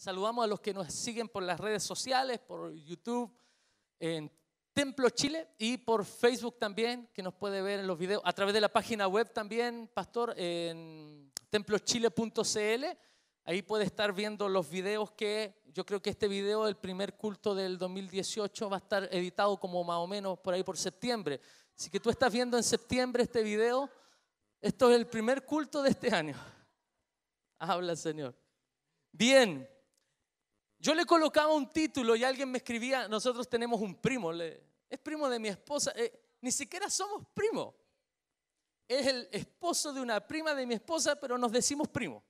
Saludamos a los que nos siguen por las redes sociales, por YouTube, en Templo Chile, y por Facebook también, que nos puede ver en los videos, a través de la página web también, pastor, en templochile.cl. Ahí puede estar viendo los videos que yo creo que este video, el primer culto del 2018, va a estar editado como más o menos por ahí por septiembre. Así que tú estás viendo en septiembre este video. Esto es el primer culto de este año. Habla el Señor. Bien, yo le colocaba un título y alguien me escribía: nosotros tenemos un primo, es primo de mi esposa, ni siquiera somos primos. Es el esposo de una prima de mi esposa, pero nos decimos primo.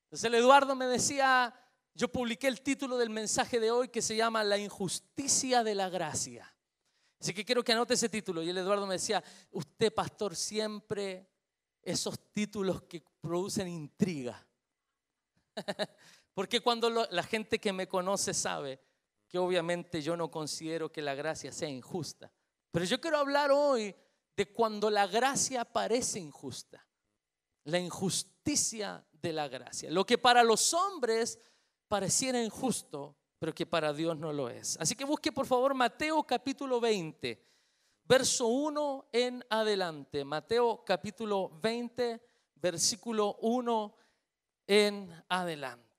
Entonces el Eduardo me decía, yo publiqué el título del mensaje de hoy que se llama La injusticia de la gracia. Así que quiero que anote ese título. Y el Eduardo me decía, usted, pastor, siempre esos títulos que producen intriga. Porque cuando la gente que me conoce sabe que obviamente yo no considero que la gracia sea injusta. Pero yo quiero hablar hoy de cuando la gracia parece injusta. La injusticia de la gracia. Lo que para los hombres pareciera injusto, pero que para Dios no lo es. Así que busque por favor Mateo capítulo 20, verso 1 en adelante. Mateo capítulo 20, versículo 1 en adelante.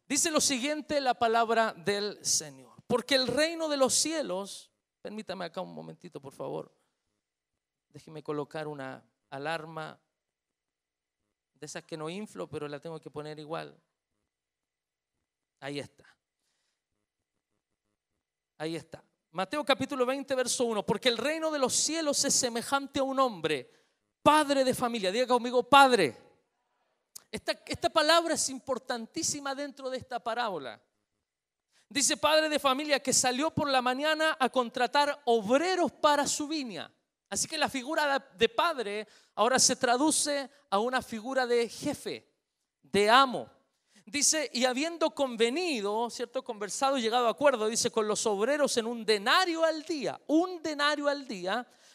Dice lo siguiente la palabra del Señor. Porque el reino de los cielos, permítame acá un momentito por favor. Déjeme colocar una alarma de esas que no inflo, pero la tengo que poner igual. Ahí está. Ahí está. Mateo capítulo 20, verso 1. Porque el reino de los cielos es semejante a un hombre, padre de familia. Diga conmigo, padre. Esta palabra es importantísima dentro de esta parábola. Dice padre de familia que salió por la mañana a contratar obreros para su viña. Así que la figura de padre ahora se traduce a una figura de jefe, de amo. Dice, y habiendo convenido, ¿cierto? Conversado y llegado a acuerdo, dice, con los obreros en un denario al día,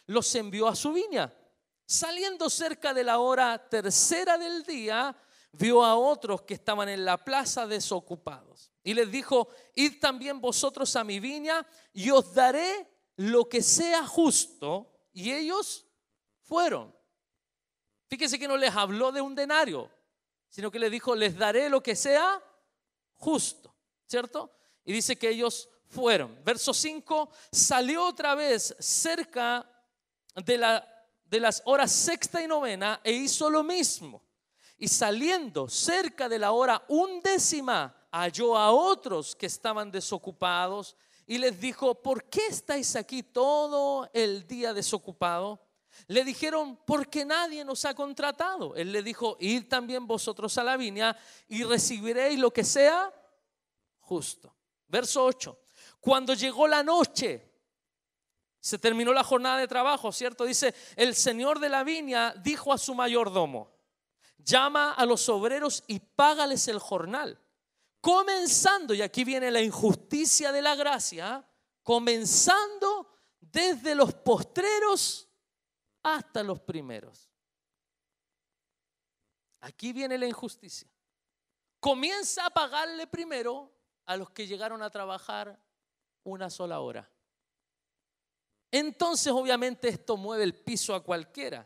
los envió a su viña. Saliendo cerca de la hora tercera del día, vio a otros que estaban en la plaza desocupados. Y les dijo, id también vosotros a mi viña y os daré lo que sea justo. Y ellos fueron. Fíjense que no les habló de un denario, sino que les dijo, les daré lo que sea justo, ¿cierto? Y dice que ellos fueron. Verso 5, salió otra vez cerca de las horas sexta y novena e hizo lo mismo. Y saliendo cerca de la hora undécima, halló a otros que estaban desocupados y les dijo, ¿por qué estáis aquí todo el día desocupados? Le dijeron, porque nadie nos ha contratado. Él le dijo, id también vosotros a la viña y recibiréis lo que sea justo. Verso 8, cuando llegó la noche, se terminó la jornada de trabajo, ¿cierto? Dice, el señor de la viña dijo a su mayordomo, llama a los obreros y págales el jornal. Comenzando, y aquí viene la injusticia de la gracia, comenzando desde los postreros hasta los primeros. Aquí viene la injusticia. Comienza a pagarle primero a los que llegaron a trabajar una sola hora. Entonces obviamente esto mueve el piso a cualquiera.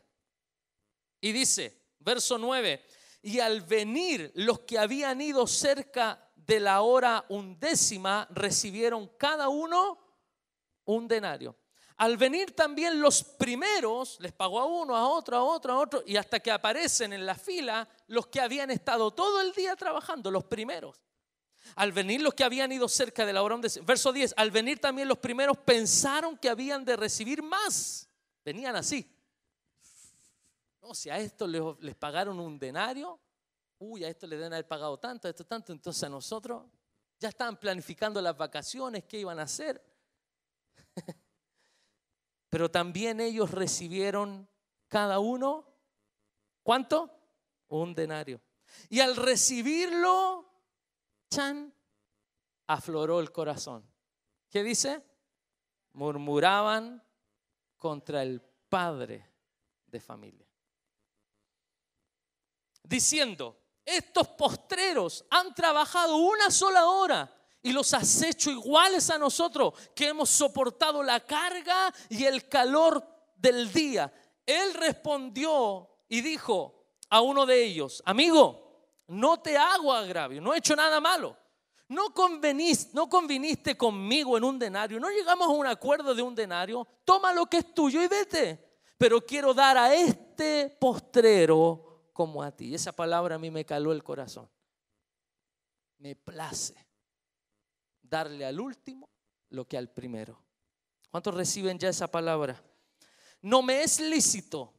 Y dice, verso 9, y al venir los que habían ido cerca de la hora undécima recibieron cada uno un denario. Al venir también los primeros, les pagó a uno, a otro, y hasta que aparecen en la fila los que habían estado todo el día trabajando, los primeros. Al venir los que habían ido cerca de la hora undécima, verso 10, al venir también los primeros pensaron que habían de recibir más. Venían así. No, si a esto les pagaron un denario, a esto le deben haber pagado tanto, esto tanto, entonces a nosotros ya estaban planificando las vacaciones, qué iban a hacer. Pero también ellos recibieron cada uno, ¿cuánto? Un denario. Y al recibirlo, afloró el corazón. ¿Qué dice? Murmuraban contra el padre de familia, diciendo, estos postreros han trabajado una sola hora y los has hecho iguales a nosotros, que hemos soportado la carga y el calor del día. Él respondió y dijo a uno de ellos: amigo, no te hago agravio, no he hecho nada malo. No conviniste conmigo en un denario, no llegamos a un acuerdo de un denario. Toma lo que es tuyo y vete. Pero quiero dar a este postrero como a ti. Esa palabra a mí me caló el corazón. Me place darle al último lo que al primero. ¿Cuántos reciben ya esa palabra? No me es lícito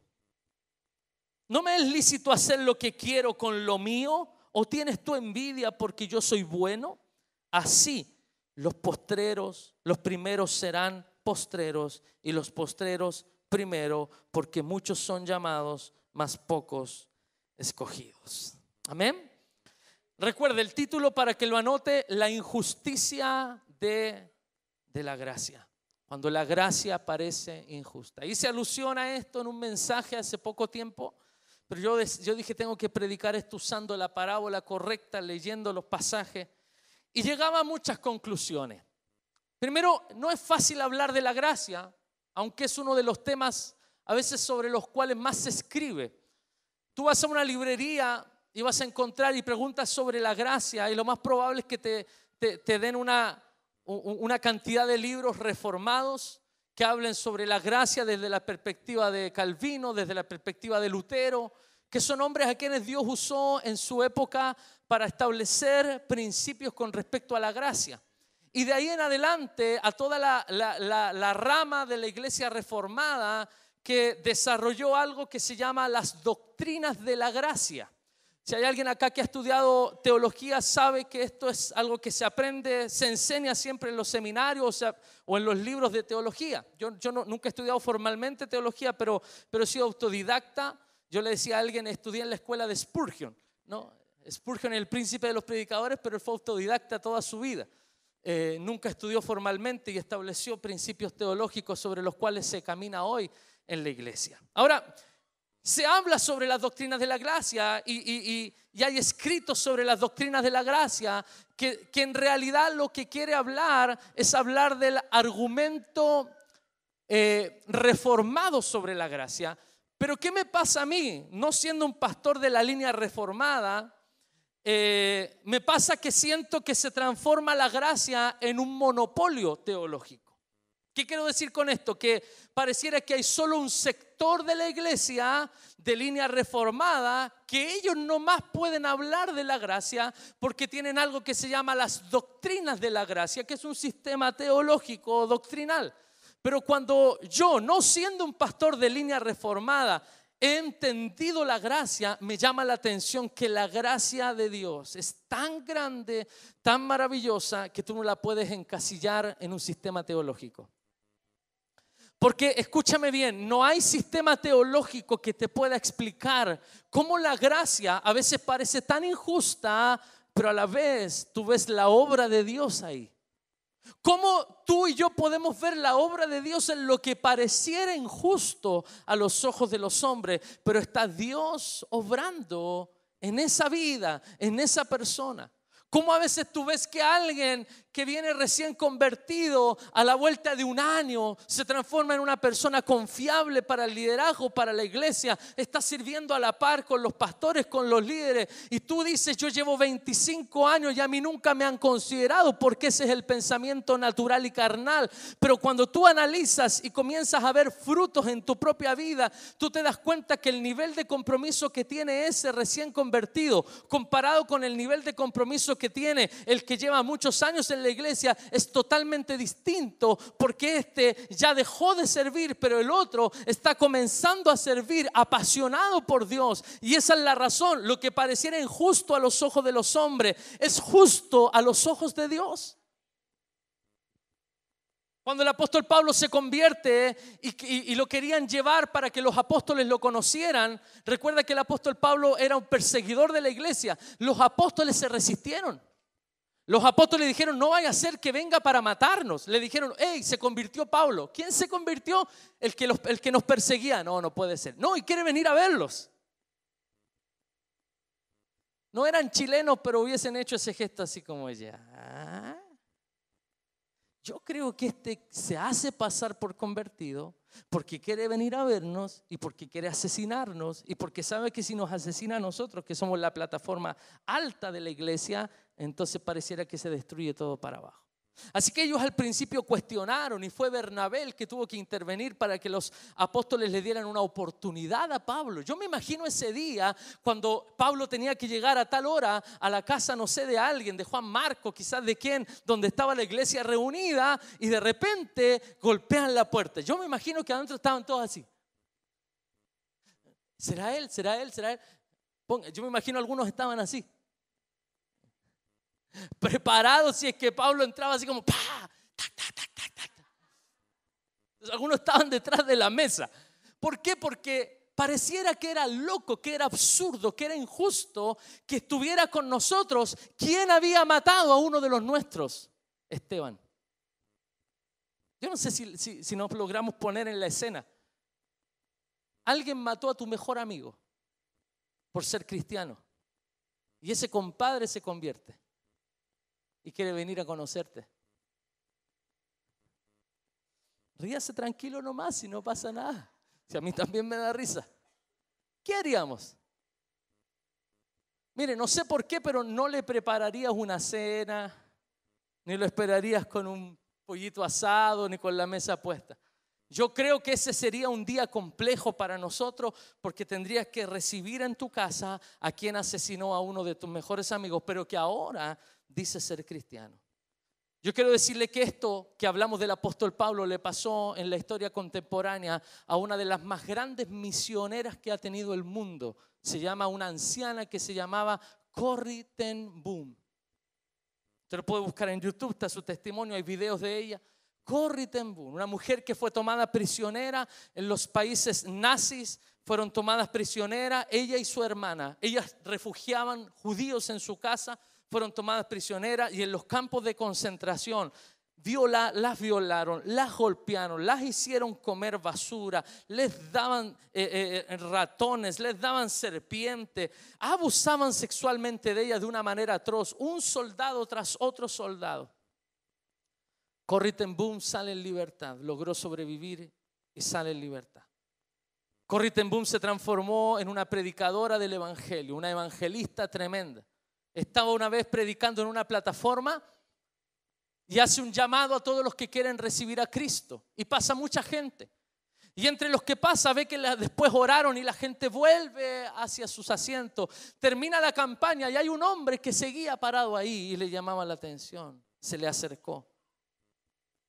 hacer lo que quiero con lo mío. ¿O tienes tú envidia porque yo soy bueno? Así los primeros serán postreros y los postreros primero, porque muchos son llamados, mas pocos escogidos. Amén. Recuerde el título para que lo anote: la injusticia de la gracia. Cuando la gracia parece injusta. Hice alusión a esto en un mensaje hace poco tiempo. Pero yo dije, tengo que predicar esto usando la parábola correcta, leyendo los pasajes. Y llegaba a muchas conclusiones. Primero, no es fácil hablar de la gracia, aunque es uno de los temas a veces sobre los cuales más se escribe. Tú vas a una librería y vas a encontrar y preguntas sobre la gracia, y lo más probable es que te den una cantidad de libros reformados que hablen sobre la gracia desde la perspectiva de Calvino, desde la perspectiva de Lutero, que son hombres a quienes Dios usó en su época para establecer principios con respecto a la gracia. Y de ahí en adelante a toda la rama de la iglesia reformada que desarrolló algo que se llama las doctrinas de la gracia. Si hay alguien acá que ha estudiado teología, sabe que esto es algo que se aprende, se enseña siempre en los seminarios o en los libros de teología. Yo nunca he estudiado formalmente teología, pero he sido autodidacta. Yo le decía a alguien, estudié en la escuela de Spurgeon, ¿no? Spurgeon es el príncipe de los predicadores, pero él fue autodidacta toda su vida. Nunca estudió formalmente y estableció principios teológicos sobre los cuales se camina hoy en la iglesia. Ahora, se habla sobre las doctrinas de la gracia y hay escritos sobre las doctrinas de la gracia que en realidad lo que quiere hablar es hablar del argumento reformado sobre la gracia. Pero ¿qué me pasa a mí? No siendo un pastor de la línea reformada, me pasa que siento que se transforma la gracia en un monopolio teológico. ¿Qué quiero decir con esto? Que pareciera que hay solo un sector de la iglesia de línea reformada que ellos nomás pueden hablar de la gracia porque tienen algo que se llama las doctrinas de la gracia, que es un sistema teológico doctrinal. Pero cuando yo, no siendo un pastor de línea reformada, he entendido la gracia, me llama la atención que la gracia de Dios es tan grande, tan maravillosa, que tú no la puedes encasillar en un sistema teológico. Porque escúchame bien, no hay sistema teológico que te pueda explicar cómo la gracia a veces parece tan injusta, pero a la vez tú ves la obra de Dios ahí. ¿Cómo tú y yo podemos ver la obra de Dios en lo que pareciera injusto a los ojos de los hombres, pero está Dios obrando en esa vida, en esa persona? ¿Cómo a veces tú ves que alguien que viene recién convertido a la vuelta de un año se transforma en una persona confiable para el liderazgo, para la iglesia, está sirviendo a la par con los pastores, con los líderes, y tú dices, yo llevo 25 años y a mí nunca me han considerado, porque ese es el pensamiento natural y carnal? Pero cuando tú analizas y comienzas a ver frutos en tu propia vida, tú te das cuenta que el nivel de compromiso que tiene ese recién convertido comparado con el nivel de compromiso que tiene el que lleva muchos años en la iglesia es totalmente distinto, porque este ya dejó de servir, pero el otro está comenzando a servir apasionado por Dios. Y esa es la razón. Lo que pareciera injusto a los ojos de los hombres es justo a los ojos de Dios. Cuando el apóstol Pablo se convierte y lo querían llevar para que los apóstoles lo conocieran, recuerda que el apóstol Pablo era un perseguidor de la iglesia. Los apóstoles se resistieron. Los apóstoles dijeron, no vaya a ser que venga para matarnos. Le dijeron, hey, se convirtió Pablo. ¿Quién se convirtió? El que nos perseguía. No puede ser. No, y quiere venir a verlos. No eran chilenos, pero hubiesen hecho ese gesto así como ella. Yo creo que este se hace pasar por convertido porque quiere venir a vernos y porque quiere asesinarnos y porque sabe que si nos asesina a nosotros, que somos la plataforma alta de la iglesia, entonces pareciera que se destruye todo para abajo. Así que ellos al principio cuestionaron y fue Bernabé el que tuvo que intervenir para que los apóstoles le dieran una oportunidad a Pablo. Yo me imagino ese día cuando Pablo tenía que llegar a tal hora a la casa, no sé, de alguien, de Juan Marco, quizás de quién, donde estaba la iglesia reunida, y de repente golpean la puerta. Yo me imagino que adentro estaban todos así. ¿Será él? ¿Será él? ¿Será él? Yo me imagino algunos estaban así, preparados si es que Pablo entraba así como ¡pah! ¡Tac, tac, tac, tac, tac! Entonces, algunos estaban detrás de la mesa. ¿Por qué? Porque pareciera que era loco, que era absurdo, que era injusto que estuviera con nosotros quien había matado a uno de los nuestros, Esteban. Yo no sé si nos logramos poner en la escena. Alguien mató a tu mejor amigo por ser cristiano y ese compadre se convierte y quiere venir a conocerte. Ríase tranquilo nomás, si no pasa nada. Si a mí también me da risa. ¿Qué haríamos? Mire, no sé por qué, pero no le prepararías una cena, ni lo esperarías con un pollito asado, ni con la mesa puesta. Yo creo que ese sería un día complejo para nosotros porque tendrías que recibir en tu casa a quien asesinó a uno de tus mejores amigos, pero que ahora dice ser cristiano. Yo quiero decirle que esto que hablamos del apóstol Pablo le pasó en la historia contemporánea a una de las más grandes misioneras que ha tenido el mundo. Se llama una anciana que se llamaba Corrie ten Boom. Usted lo puede buscar en YouTube, está su testimonio, hay videos de ella. Corrie ten Boom, una mujer que fue tomada prisionera en los países nazis, fueron tomadas prisioneras, ella y su hermana. Ellas refugiaban judíos en su casa, fueron tomadas prisioneras y en los campos de concentración las violaron, las golpearon, las hicieron comer basura, les daban ratones, les daban serpientes, abusaban sexualmente de ellas de una manera atroz, un soldado tras otro soldado. Corrie ten Boom sale en libertad, logró sobrevivir y sale en libertad. Corrie ten Boom se transformó en una predicadora del evangelio, una evangelista tremenda. Estaba una vez predicando en una plataforma y hace un llamado a todos los que quieren recibir a Cristo. Y pasa mucha gente. Y entre los que pasa ve que después oraron y la gente vuelve hacia sus asientos. Termina la campaña y hay un hombre que seguía parado ahí y le llamaba la atención. Se le acercó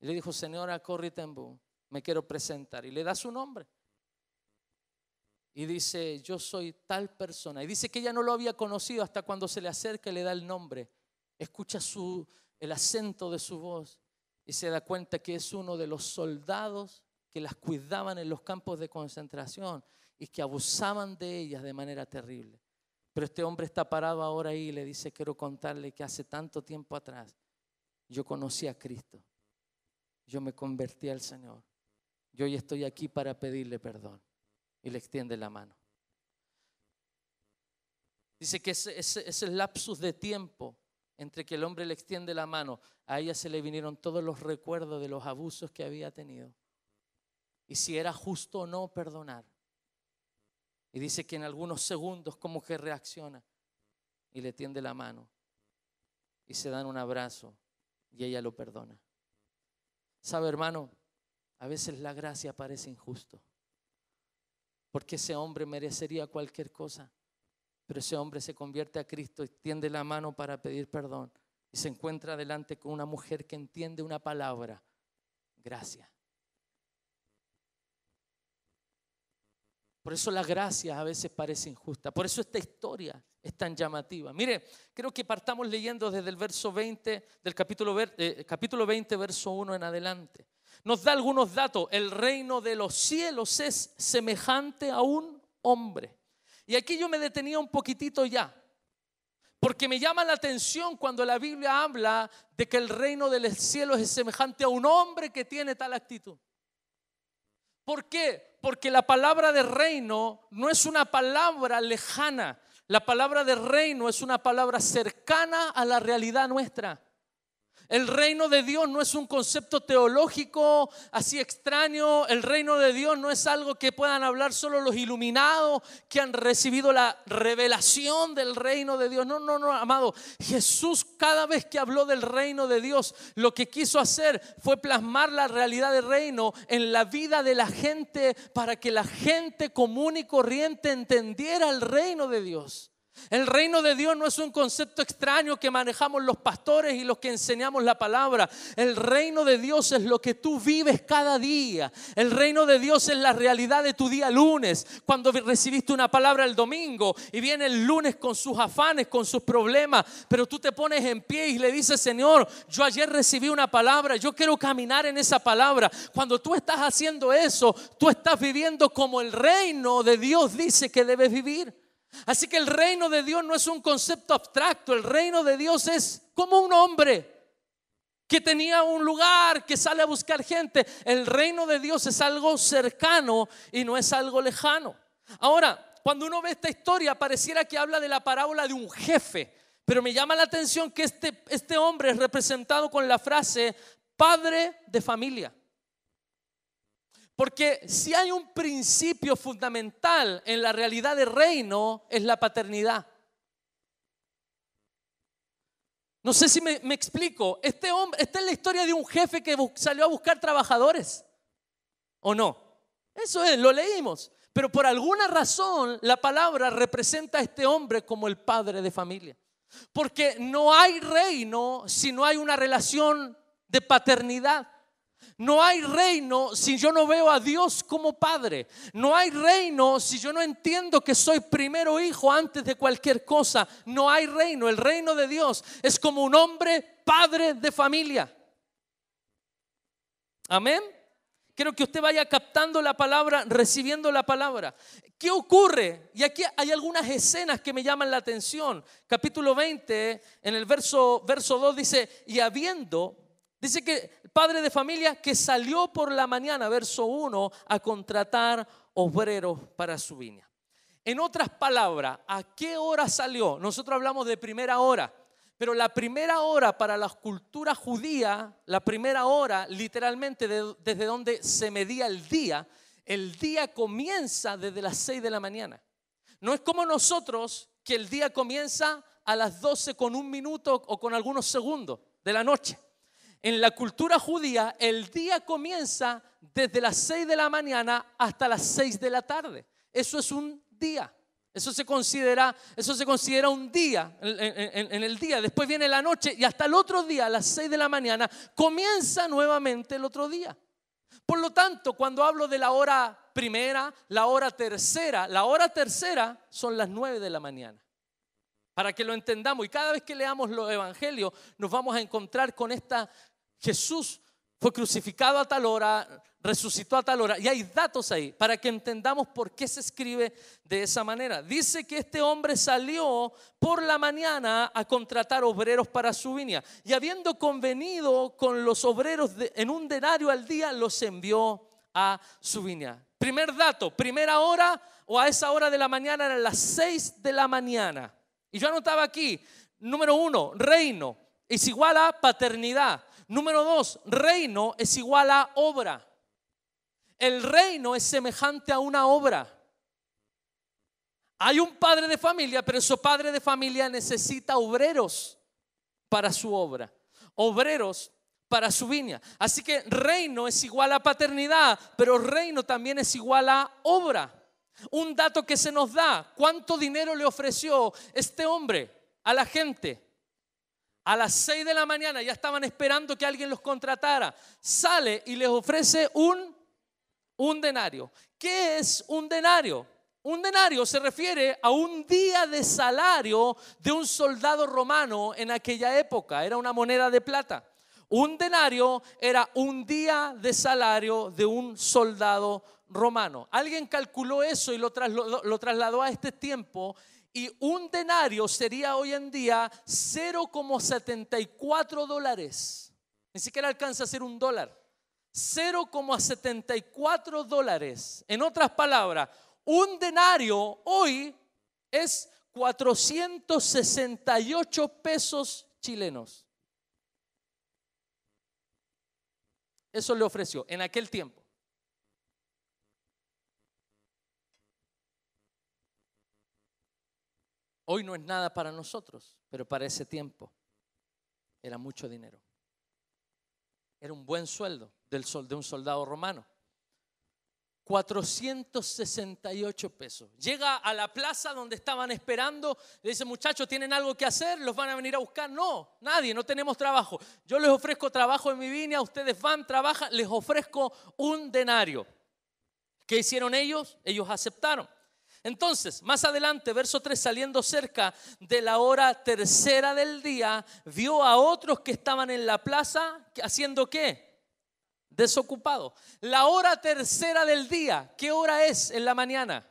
y le dijo: señora Corrie ten Boom, me quiero presentar. Y le da su nombre. Y dice: yo soy tal persona. Y dice que ella no lo había conocido hasta cuando se le acerca y le da el nombre. Escucha el acento de su voz y se da cuenta que es uno de los soldados que las cuidaban en los campos de concentración y que abusaban de ellas de manera terrible. Pero este hombre está parado ahora ahí y le dice: quiero contarle que hace tanto tiempo atrás yo conocí a Cristo. Yo me convertí al Señor. Yo hoy estoy aquí para pedirle perdón. Y le extiende la mano. Dice que ese lapsus de tiempo entre que el hombre le extiende la mano, a ella se le vinieron todos los recuerdos de los abusos que había tenido. Y si era justo o no perdonar. Y dice que en algunos segundos como que reacciona y le tiende la mano. Y se dan un abrazo y ella lo perdona. ¿Sabe, hermano? A veces la gracia parece injusto. Porque ese hombre merecería cualquier cosa, pero ese hombre se convierte a Cristo y tiende la mano para pedir perdón y se encuentra delante con una mujer que entiende una palabra: gracia. Por eso la gracia a veces parece injusta. Por eso esta historia es tan llamativa. Mire, creo que partamos leyendo desde el verso 20 del capítulo 20, verso 1 en adelante. Nos da algunos datos. El reino de los cielos es semejante a un hombre. Y aquí yo me detenía un poquitito ya, porque me llama la atención cuando la Biblia habla de que el reino de los cielos es semejante a un hombre que tiene tal actitud. ¿Por qué? Porque la palabra de reino no es una palabra lejana. La palabra de reino es una palabra cercana a la realidad nuestra. El reino de Dios no es un concepto teológico así extraño. El reino de Dios no es algo que puedan hablar solo los iluminados que han recibido la revelación del reino de Dios. No, amado. Jesús, cada vez que habló del reino de Dios, lo que quiso hacer fue plasmar la realidad del reino en la vida de la gente, para que la gente común y corriente entendiera el reino de Dios. El reino de Dios no es un concepto extraño que manejamos los pastores y los que enseñamos la palabra. El reino de Dios es lo que tú vives cada día. El reino de Dios es la realidad de tu día lunes, cuando recibiste una palabra el domingo y viene el lunes con sus afanes, con sus problemas, pero tú te pones en pie y le dices: Señor, yo ayer recibí una palabra, yo quiero caminar en esa palabra. Cuando tú estás haciendo eso, tú estás viviendo como el reino de Dios dice que debes vivir. Así que el reino de Dios no es un concepto abstracto. El reino de Dios es como un hombre que tenía un lugar, que sale a buscar gente. El reino de Dios es algo cercano y no es algo lejano. Ahora, cuando uno ve esta historia, pareciera que habla de la parábola de un jefe, pero me llama la atención que este hombre es representado con la frase padre de familia. Porque si hay un principio fundamental en la realidad del reino, es la paternidad. No sé si me explico. Esta es la historia de un jefe que salió a buscar trabajadores, ¿o no? Eso es, lo leímos. Pero por alguna razón la palabra representa a este hombre como el padre de familia. Porque no hay reino si no hay una relación de paternidad. No hay reino si yo no veo a Dios como padre. No hay reino si yo no entiendo que soy primero hijo antes de cualquier cosa. No hay reino. El reino de Dios es como un hombre padre de familia. Amén. Quiero que usted vaya captando la palabra, recibiendo la palabra. ¿Qué ocurre? Y aquí hay algunas escenas que me llaman la atención. Capítulo 20, en el verso 2 dice: y dice que el padre de familia que salió por la mañana, verso 1, a contratar obreros para su viña. En otras palabras, ¿a qué hora salió? Nosotros hablamos de primera hora, pero la primera hora para la cultura judía, la primera hora literalmente desde donde se medía el día comienza desde las 6 de la mañana. No es como nosotros, que el día comienza a las 12 con un minuto o con algunos segundos de la noche. En la cultura judía, el día comienza desde las 6 de la mañana hasta las 6 de la tarde. Eso es un día. Eso se considera un día en el día. Después viene la noche y hasta el otro día, a las 6 de la mañana, comienza nuevamente el otro día. Por lo tanto, cuando hablo de la hora primera, la hora tercera son las 9 de la mañana. Para que lo entendamos, y cada vez que leamos los evangelios nos vamos a encontrar con Jesús fue crucificado a tal hora, resucitó a tal hora, y hay datos ahí para que entendamos por qué se escribe de esa manera. Dice que este hombre salió por la mañana a contratar obreros para su viña, y habiendo convenido con los obreros en un denario al día, los envió a su viña. Primer dato, primera hora, o a esa hora de la mañana, eran las 6 de la mañana. Y yo anotaba aquí, número 1, reino es igual a paternidad. Número 2, reino es igual a obra. El reino es semejante a una obra. Hay un padre de familia, pero ese padre de familia necesita obreros para su obra, obreros para su viña. Así que reino es igual a paternidad, pero reino también es igual a obra. Un dato que se nos da: ¿cuánto dinero le ofreció este hombre a la gente? A las 6 de la mañana ya estaban esperando que alguien los contratara. Sale y les ofrece un denario. ¿Qué es un denario? Un denario se refiere a un día de salario de un soldado romano en aquella época. Era una moneda de plata. Un denario era un día de salario de un soldado romano. Alguien calculó eso y lo trasladó a este tiempo, y un denario sería hoy en día $0,74. Ni siquiera alcanza a ser $1. $0,74. En otras palabras, un denario hoy es 468 pesos chilenos. Eso le ofreció en aquel tiempo. Hoy no es nada para nosotros, pero para ese tiempo era mucho dinero. Era un buen sueldo de un soldado romano. 468 pesos. Llega a la plaza donde estaban esperando, le dice: muchachos, ¿tienen algo que hacer? ¿Los van a venir a buscar? No, nadie, no tenemos trabajo. Yo les ofrezco trabajo en mi viña, ustedes van, trabajan, les ofrezco un denario. ¿Qué hicieron ellos? Ellos aceptaron. Entonces, más adelante, verso 3, saliendo cerca de la hora tercera del día, vio a otros que estaban en la plaza, ¿haciendo qué? Desocupados. La hora tercera del día, ¿qué hora es en la mañana?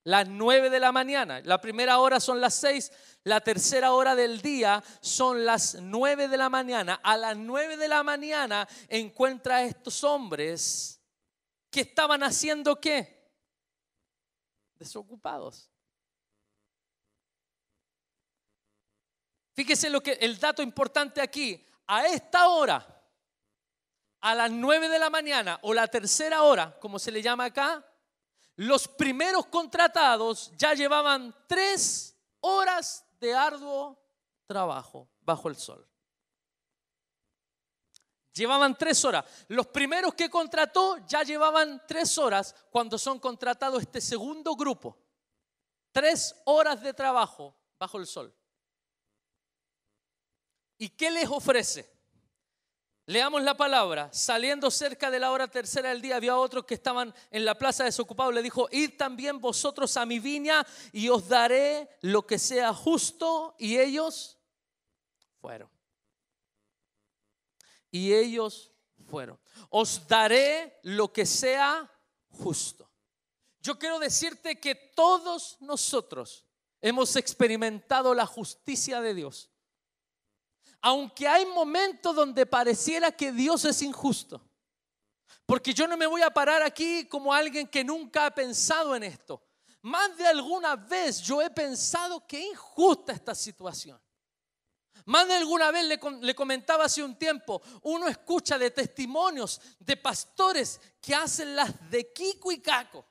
Las 9 de la mañana. La primera hora son las 6, la tercera hora del día son las 9 de la mañana. A las 9 de la mañana encuentra a estos hombres que estaban haciendo ¿qué? Desocupados. Fíjese el dato importante aquí. A esta hora, a las 9 de la mañana o la tercera hora, como se le llama acá, los primeros contratados ya llevaban 3 horas de arduo trabajo bajo el sol. Llevaban 3 horas. Los primeros que contrató ya llevaban 3 horas cuando son contratados este segundo grupo. 3 horas de trabajo bajo el sol. ¿Y qué les ofrece? Leamos la palabra. Saliendo cerca de la hora tercera del día, había otros que estaban en la plaza desocupados. Le dijo: id también vosotros a mi viña y os daré lo que sea justo. Y ellos fueron. Y ellos fueron. Os daré lo que sea justo. Yo quiero decirte que todos nosotros hemos experimentado la justicia de Dios. Aunque hay momentos donde pareciera que Dios es injusto. Porque yo no me voy a parar aquí como alguien que nunca ha pensado en esto. Más de alguna vez yo he pensado que injusta esta situación. Más de alguna vez le comentaba hace un tiempo, uno escucha de testimonios de pastores que hacen las de Kiko y Caco.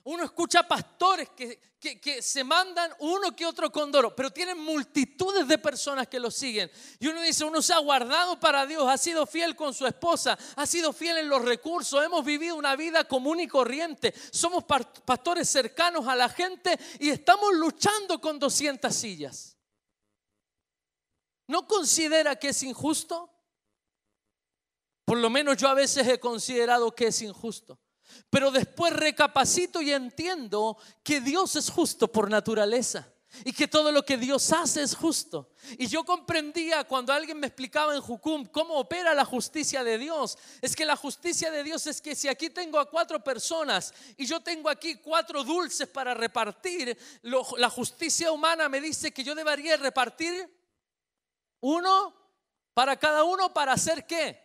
Uno escucha pastores que se mandan uno que otro condoro, pero tienen multitudes de personas que lo siguen. Y uno dice, uno se ha guardado para Dios, ha sido fiel con su esposa, ha sido fiel en los recursos, hemos vivido una vida común y corriente. Somos pastores cercanos a la gente y estamos luchando con 200 sillas. ¿No considera que es injusto? Por lo menos yo a veces he considerado que es injusto. Pero después recapacito y entiendo que Dios es justo por naturaleza y que todo lo que Dios hace es justo. Y yo comprendía cuando alguien me explicaba en Jucum cómo opera la justicia de Dios. Es que la justicia de Dios es que si aquí tengo a 4 personas y yo tengo aquí 4 dulces para repartir, la justicia humana me dice que yo debería repartir 1 para cada uno para hacer ¿qué?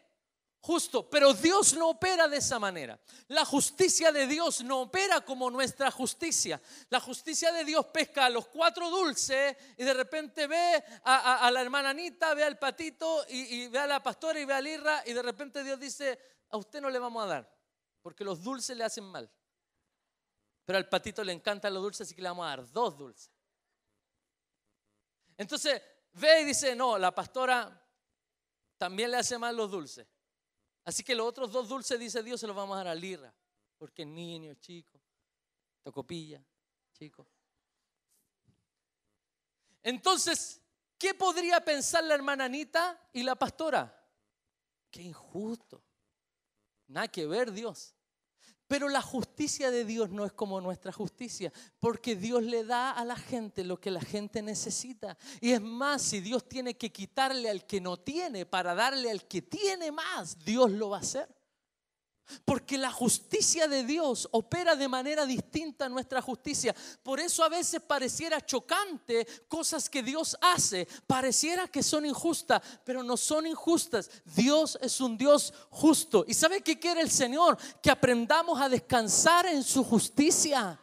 Justo. Pero Dios no opera de esa manera. La justicia de Dios no opera como nuestra justicia. La justicia de Dios pesca a los 4 dulces y de repente ve a la hermana Anita, ve al Patito y ve a la pastora y ve a Lirra, y de repente Dios dice, a usted no le vamos a dar porque los dulces le hacen mal. Pero al Patito le encantan los dulces, así que le vamos a dar 2 dulces. Entonces ve y dice, no, la pastora también le hace mal los dulces. Así que los otros 2 dulces, dice Dios, se los vamos a dar a Lirra, porque es niño, chico, tocopilla, chico. Entonces, ¿qué podría pensar la hermana Anita y la pastora? Qué injusto. Nada que ver, Dios. Pero la justicia de Dios no es como nuestra justicia, porque Dios le da a la gente lo que la gente necesita. Y es más, si Dios tiene que quitarle al que no tiene para darle al que tiene más, Dios lo va a hacer. Porque la justicia de Dios opera de manera distinta a nuestra justicia. Por eso a veces pareciera chocante cosas que Dios hace. Pareciera que son injustas, pero no son injustas. Dios es un Dios justo. ¿Y sabe qué quiere el Señor? Que aprendamos a descansar en su justicia.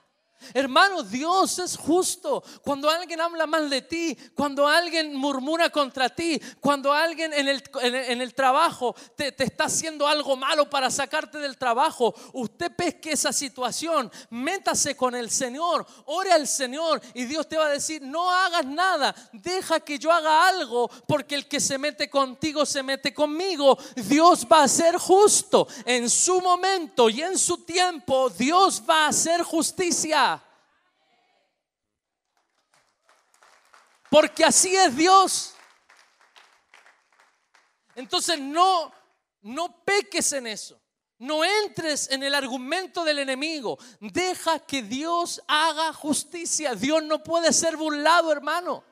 Hermano, Dios es justo. Cuando alguien habla mal de ti, cuando alguien murmura contra ti, cuando alguien en el trabajo te está haciendo algo malo para sacarte del trabajo, usted pesque esa situación, métase con el Señor, ore al Señor y Dios te va a decir: no hagas nada, deja que yo haga algo, porque el que se mete contigo se mete conmigo. Dios va a ser justo en su momento y en su tiempo. Dios va a hacer justicia. Porque así es Dios. Entonces no peques en eso. No entres en el argumento del enemigo. Deja que Dios haga justicia. Dios no puede ser burlado, hermano.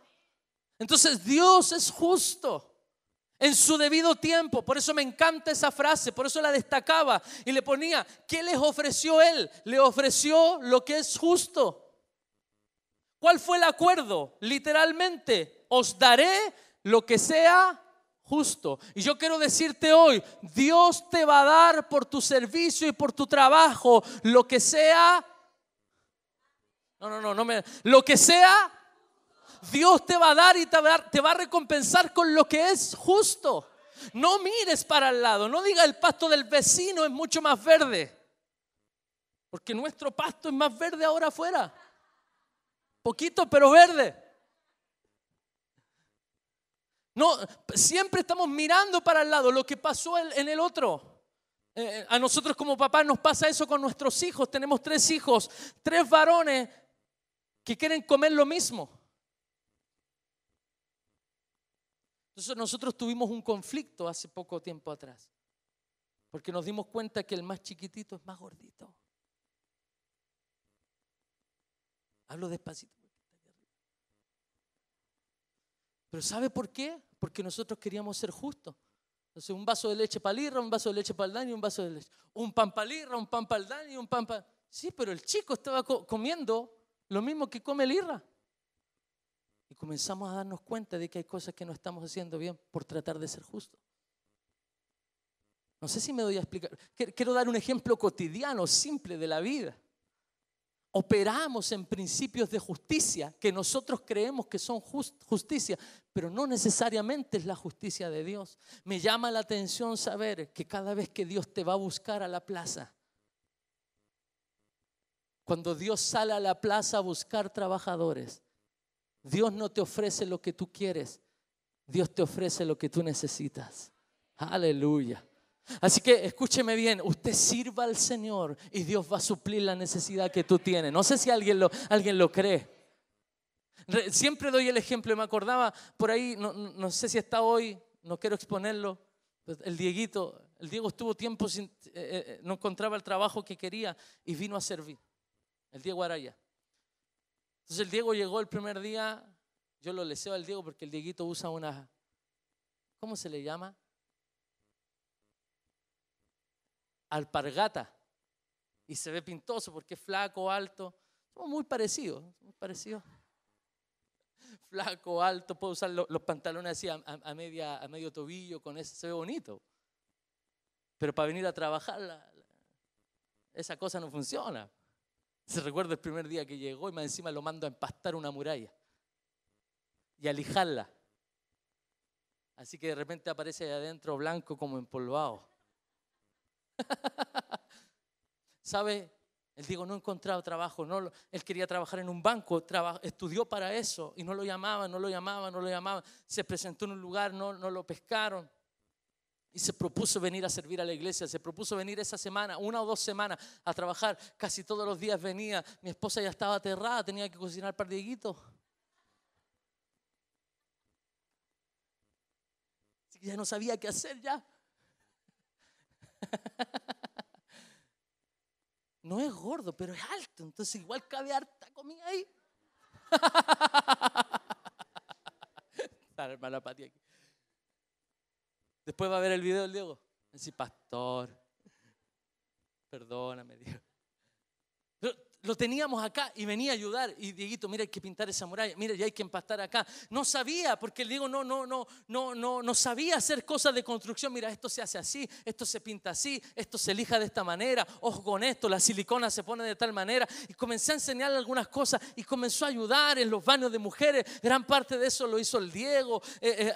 Entonces Dios es justo en su debido tiempo. Por eso me encanta esa frase, por eso la destacaba y le ponía: ¿qué les ofreció Él? Le ofreció lo que es justo. ¿Cuál fue el acuerdo? Literalmente: os daré lo que sea justo. Y yo quiero decirte hoy: Dios te va a dar por tu servicio y por tu trabajo lo que sea. Lo que sea. Dios te va a dar y te va a recompensar con lo que es justo. No mires para el lado, no diga: el pasto del vecino es mucho más verde, porque nuestro pasto es más verde ahora afuera. Poquito, pero verde. No, siempre estamos mirando para el lado, lo que pasó en el otro. A nosotros como papás nos pasa eso con nuestros hijos. Tenemos 3 hijos, 3 varones que quieren comer lo mismo. Entonces nosotros tuvimos un conflicto hace poco tiempo atrás, porque nos dimos cuenta que el más chiquitito es más gordito. Hablo despacito. Pero ¿sabe por qué? Porque nosotros queríamos ser justos. Entonces, un vaso de leche para el Irra, un vaso de leche para el Dani, un vaso de leche. Un pan para el Irra, un pan para el Dani, un pan para... Sí, pero el chico estaba comiendo lo mismo que come el Irra. Y comenzamos a darnos cuenta de que hay cosas que no estamos haciendo bien por tratar de ser justos. No sé si me doy a explicar. Quiero dar un ejemplo cotidiano, simple de la vida. Operamos en principios de justicia que nosotros creemos que son justicia, pero no necesariamente es la justicia de Dios. Me llama la atención saber que cada vez que Dios te va a buscar a la plaza, cuando Dios sale a la plaza a buscar trabajadores, Dios no te ofrece lo que tú quieres, Dios te ofrece lo que tú necesitas. Aleluya. Así que escúcheme bien, usted sirva al Señor y Dios va a suplir la necesidad que tú tienes. No sé si alguien lo cree. Siempre doy el ejemplo, me acordaba por ahí, no sé si está hoy, no quiero exponerlo, el Diego estuvo tiempo no encontraba el trabajo que quería y vino a servir, el Diego Araya. Entonces el Diego llegó el primer día, yo lo leseo al Diego porque el Dieguito usa una, ¿cómo se le llama? Alpargata, y se ve pintoso porque es flaco, alto. Somos muy parecidos. Flaco, alto, puede usar los pantalones así a medio tobillo, con ese se ve bonito. Pero para venir a trabajar esa cosa no funciona. Se recuerda el primer día que llegó y más encima lo mando a empastar una muralla y a lijarla. Así que de repente aparece ahí adentro blanco como empolvado. ¿Sabe? Él dijo, no encontraba trabajo, él quería trabajar en un banco, estudió para eso y no lo llamaban. Se presentó en un lugar, no lo pescaron y se propuso venir a servir a la iglesia. Se propuso venir esa semana, 1 o 2 semanas a trabajar. Casi todos los días venía. Mi esposa ya estaba aterrada, tenía que cocinar para Dieguito. Así que ya no sabía qué hacer ya. No es gordo, pero es alto, entonces igual cabe harta comida ahí. Está la hermana Pati aquí. Después va a ver el video del Diego. Dice, pastor, perdóname, Dios. Pero lo teníamos acá y venía a ayudar. Y Dieguito, mira, hay que pintar esa muralla, mira, ya hay que empastar acá. No sabía, porque el Diego no sabía hacer cosas de construcción. Mira, esto se hace así, esto se pinta así, esto se lija de esta manera, ojo con esto, la silicona se pone de tal manera. Y comencé a enseñarle algunas cosas y comenzó a ayudar en los baños de mujeres. Gran parte de eso lo hizo el Diego,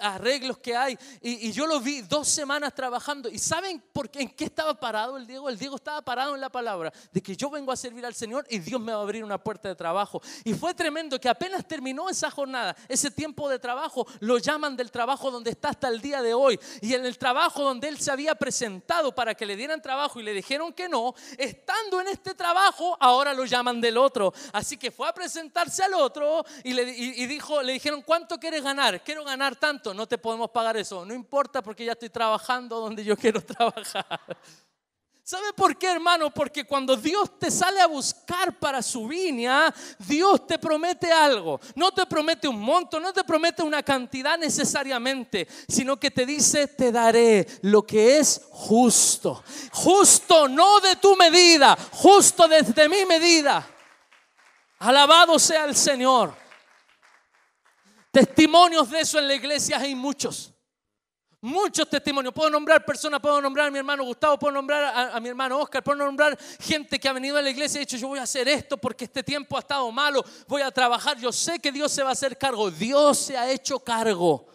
arreglos que hay. Y yo lo vi 2 semanas trabajando. ¿Y saben en qué estaba parado el Diego? El Diego estaba parado en la palabra de que yo vengo a servir al Señor y Dios me va a abrir una puerta de trabajo. Y fue tremendo que apenas terminó esa jornada, ese tiempo de trabajo, lo llaman del trabajo donde está hasta el día de hoy. Y en el trabajo donde él se había presentado para que le dieran trabajo y le dijeron que no, estando en este trabajo, ahora lo llaman del otro. Así que fue a presentarse al otro y le dijeron, ¿cuánto quieres ganar? Quiero ganar tanto. No te podemos pagar eso. No importa, porque ya estoy trabajando donde yo quiero trabajar. ¿Sabe por qué, hermano? Porque cuando Dios te sale a buscar para su viña, Dios te promete algo. No te promete un monto, no te promete una cantidad necesariamente, sino que te dice, te daré lo que es justo. Justo, no de tu medida, justo desde mi medida. Alabado sea el Señor. Testimonios de eso en la iglesia hay muchos. Muchos testimonios. Puedo nombrar personas, puedo nombrar a mi hermano Gustavo, puedo nombrar a mi hermano Oscar, puedo nombrar gente que ha venido a la iglesia y ha dicho, yo voy a hacer esto porque este tiempo ha estado malo, voy a trabajar, yo sé que Dios se va a hacer cargo. Dios se ha hecho cargo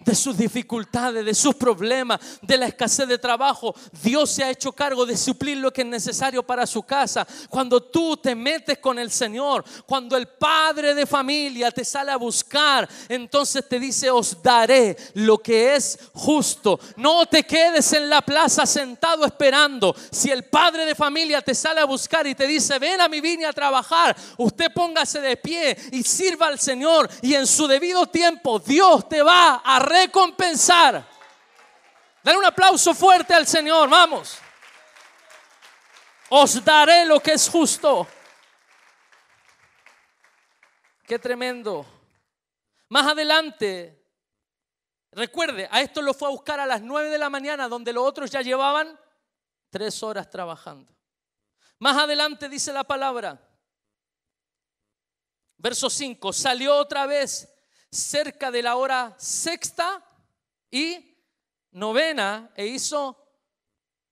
de sus dificultades, de sus problemas, de la escasez de trabajo. Dios se ha hecho cargo de suplir lo que es necesario para su casa. Cuando tú te metes con el Señor, cuando el padre de familia te sale a buscar, entonces te dice, os daré lo que es justo. No te quedes en la plaza sentado esperando. Si el padre de familia te sale a buscar y te dice, ven a mi viña a trabajar, usted póngase de pie y sirva al Señor, y en su debido tiempo Dios te va a recompensar. Dale un aplauso fuerte al Señor, vamos. Os daré lo que es justo. Qué tremendo. Más adelante, recuerde, a esto lo fue a buscar a las 9 de la mañana, donde los otros ya llevaban 3 horas trabajando. Más adelante dice la palabra, verso 5, salió otra vez cerca de la hora sexta y novena e hizo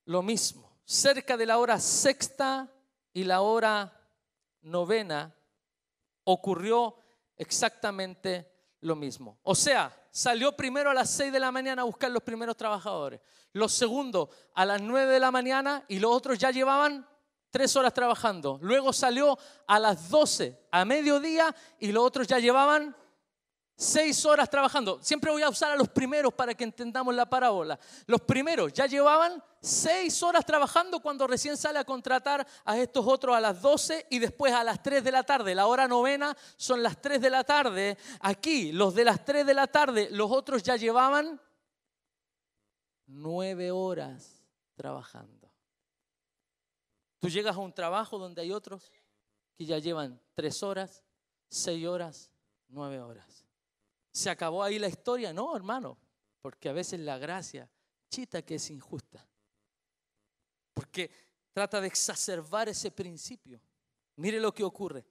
lo mismo. Cerca de la hora sexta y la hora novena ocurrió exactamente lo mismo. O sea, salió primero a las 6 de la mañana a buscar los primeros trabajadores, los segundos a las 9 de la mañana y los otros ya llevaban 3 horas trabajando. Luego salió a las 12 a mediodía y los otros ya llevaban 6 horas trabajando. Siempre voy a usar a los primeros para que entendamos la parábola. Los primeros ya llevaban 6 horas trabajando cuando recién sale a contratar a estos otros a las 12 y después a las 3 de la tarde. La hora novena son las 3 de la tarde. Aquí, los de las 3 de la tarde, los otros ya llevaban 9 horas trabajando. Tú llegas a un trabajo donde hay otros que ya llevan 3 horas, 6 horas, 9 horas. ¿Se acabó ahí la historia? No, hermano, porque a veces la gracia, chita que es injusta, porque trata de exacerbar ese principio. Mire lo que ocurre.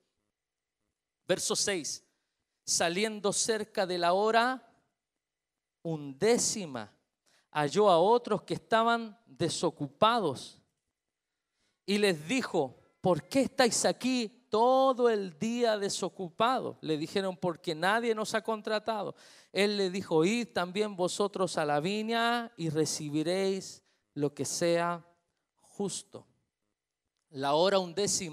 Verso 6, saliendo cerca de la hora 11, halló a otros que estaban desocupados y les dijo, ¿por qué estáis aquí todo el día desocupados? Le dijeron, porque nadie nos ha contratado. Él le dijo, id también vosotros a la viña y recibiréis lo que sea justo. La hora 11,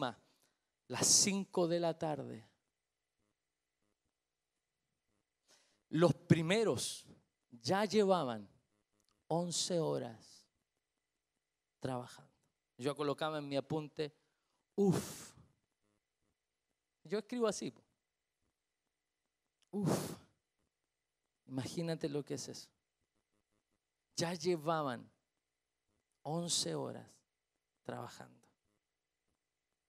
las 5 de la tarde. Los primeros ya llevaban 11 horas trabajando. Yo colocaba en mi apunte, uf. Yo escribo así. Uf. Imagínate lo que es eso. Ya llevaban 11 horas trabajando.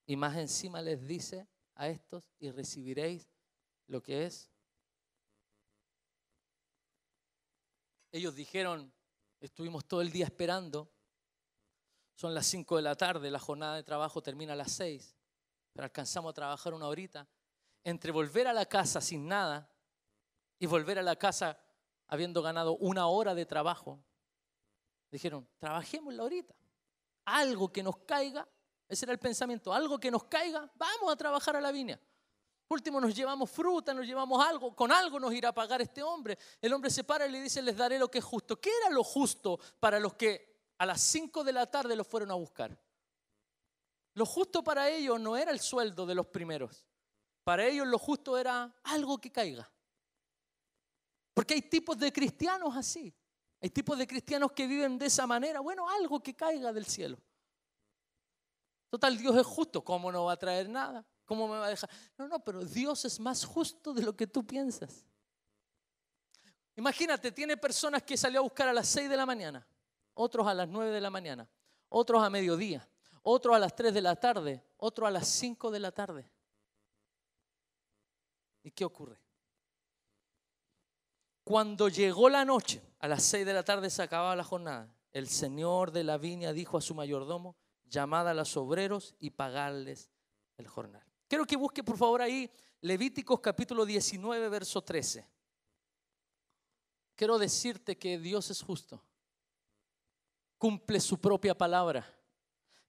Y más encima les dice a estos, y recibiréis lo que es. Ellos dijeron, estuvimos todo el día esperando. Son las 5 de la tarde, la jornada de trabajo termina a las 6. pero alcanzamos a trabajar una horita. Entre volver a la casa sin nada y volver a la casa habiendo ganado una hora de trabajo, dijeron, trabajemos la horita. Algo que nos caiga, ese era el pensamiento, algo que nos caiga, vamos a trabajar a la viña. Por último nos llevamos fruta, nos llevamos algo, con algo nos irá a pagar este hombre. El hombre se para y le dice, les daré lo que es justo. ¿Qué era lo justo para los que a las 5 de la tarde los fueron a buscar? Lo justo para ellos no era el sueldo de los primeros. Para ellos lo justo era algo que caiga. Porque hay tipos de cristianos así. Hay tipos de cristianos que viven de esa manera. Bueno, algo que caiga del cielo. Total, Dios es justo. ¿Cómo no va a traer nada? ¿Cómo me va a dejar? No, pero Dios es más justo de lo que tú piensas. Imagínate, tiene personas que salió a buscar a las 6 de la mañana, otros a las 9 de la mañana, otros a mediodía, otros a las 3 de la tarde, otros a las 5 de la tarde. ¿Y qué ocurre? Cuando llegó la noche, a las 6 de la tarde se acababa la jornada, el señor de la viña dijo a su mayordomo, llamad a los obreros y pagadles el jornal. Quiero que busque por favor ahí Levíticos capítulo 19, verso 13. Quiero decirte que Dios es justo. Cumple su propia palabra.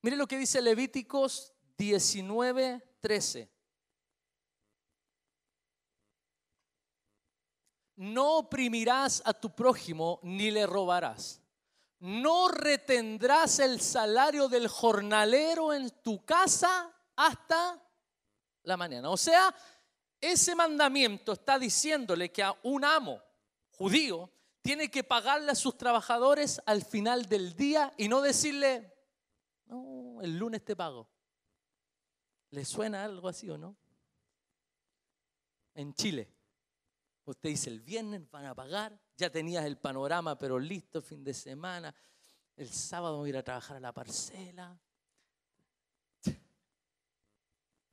Mire lo que dice Levíticos 19, 13. No oprimirás a tu prójimo ni le robarás. No retendrás el salario del jornalero en tu casa hasta la mañana. O sea, ese mandamiento está diciéndole que a un amo judío tiene que pagarle a sus trabajadores al final del día y no decirle, no, el lunes te pago. ¿Le suena algo así o no? En Chile, usted dice el viernes van a pagar, ya tenías el panorama pero listo, fin de semana, el sábado voy a ir a trabajar a la parcela.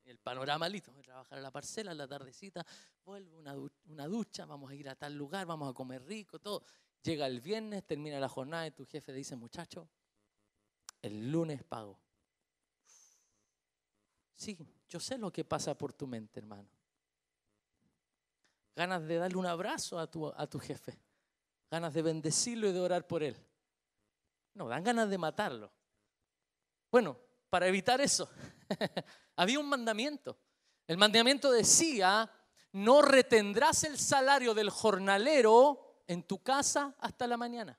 El panorama listo, voy a trabajar a la parcela, en la tardecita, vuelvo una ducha, vamos a ir a tal lugar, vamos a comer rico, todo. Llega el viernes, termina la jornada y tu jefe dice, muchacho, el lunes pago. Sí, yo sé lo que pasa por tu mente, hermano. Ganas de darle un abrazo a tu jefe, ganas de bendecirlo y de orar por él. No, dan ganas de matarlo. Bueno, para evitar eso, había un mandamiento. El mandamiento decía, no retendrás el salario del jornalero en tu casa hasta la mañana.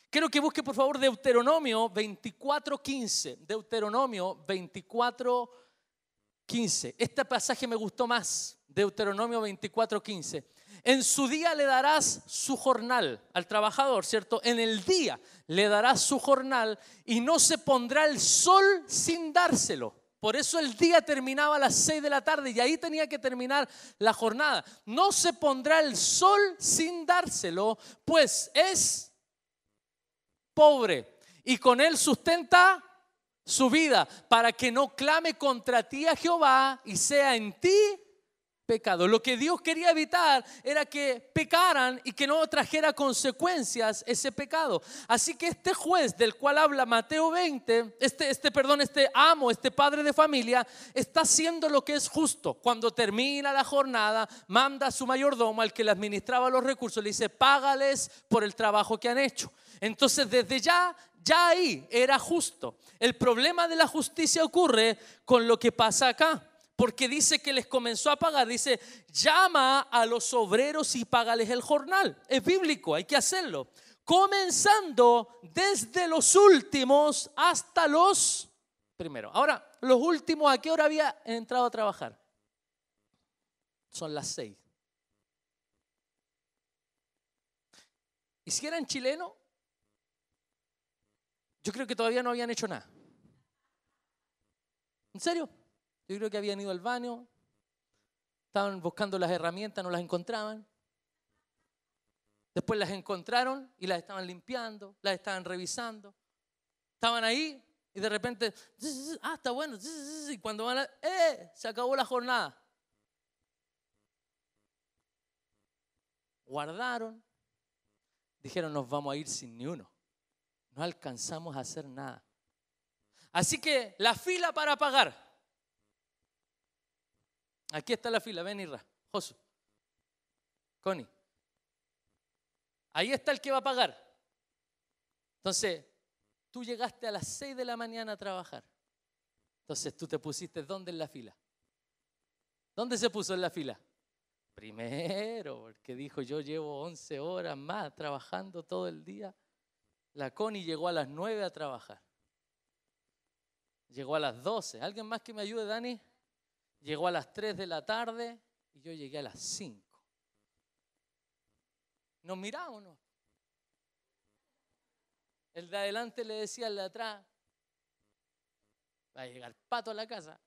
Quiero que busque por favor Deuteronomio 24:15. Deuteronomio 24:15. Este pasaje me gustó más. Deuteronomio 24:15. En su día le darás su jornal al trabajador, ¿cierto? En el día le darás su jornal y no se pondrá el sol sin dárselo. Por eso el día terminaba a las 6 de la tarde y ahí tenía que terminar la jornada. No se pondrá el sol sin dárselo, pues es pobre y con él sustenta su vida, para que no clame contra ti a Jehová y sea en ti pecado. Lo que Dios quería evitar era que pecaran y que no trajera consecuencias ese pecado. Así que este juez del cual habla Mateo 20, este amo, este padre de familia, está haciendo lo que es justo. Cuando termina la jornada, manda a su mayordomo, al que le administraba los recursos, le dice, págales por el trabajo que han hecho. Entonces desde ya ahí era justo. El problema de la justicia ocurre con lo que pasa acá. Porque dice que les comenzó a pagar, dice, llama a los obreros y págales el jornal. Es bíblico, hay que hacerlo. Comenzando desde los últimos hasta los primeros. Ahora, los últimos, ¿a qué hora había entrado a trabajar? Son las 6. ¿Y si eran chilenos? Yo creo que todavía no habían hecho nada. ¿En serio? Yo creo que habían ido al baño, estaban buscando las herramientas, no las encontraban. Después las encontraron y las estaban limpiando, las estaban revisando. Estaban ahí y de repente, está bueno. Y cuando van se acabó la jornada. Guardaron, dijeron, nos vamos a ir sin ni uno. No alcanzamos a hacer nada. Así que la fila para pagar. Aquí está la fila, ven Irra, Josu, Connie. Ahí está el que va a pagar. Entonces, tú llegaste a las 6 de la mañana a trabajar. Entonces, tú te pusiste, ¿dónde en la fila? ¿Dónde se puso en la fila? Primero, porque dijo, yo llevo 11 horas más trabajando todo el día. La Connie llegó a las 9 a trabajar. Llegó a las 12. ¿Alguien más que me ayude, Dani? Llegó a las 3 de la tarde y yo llegué a las 5. ¿Nos miramos o no? El de adelante le decía al de atrás, va a llegar pato a la casa.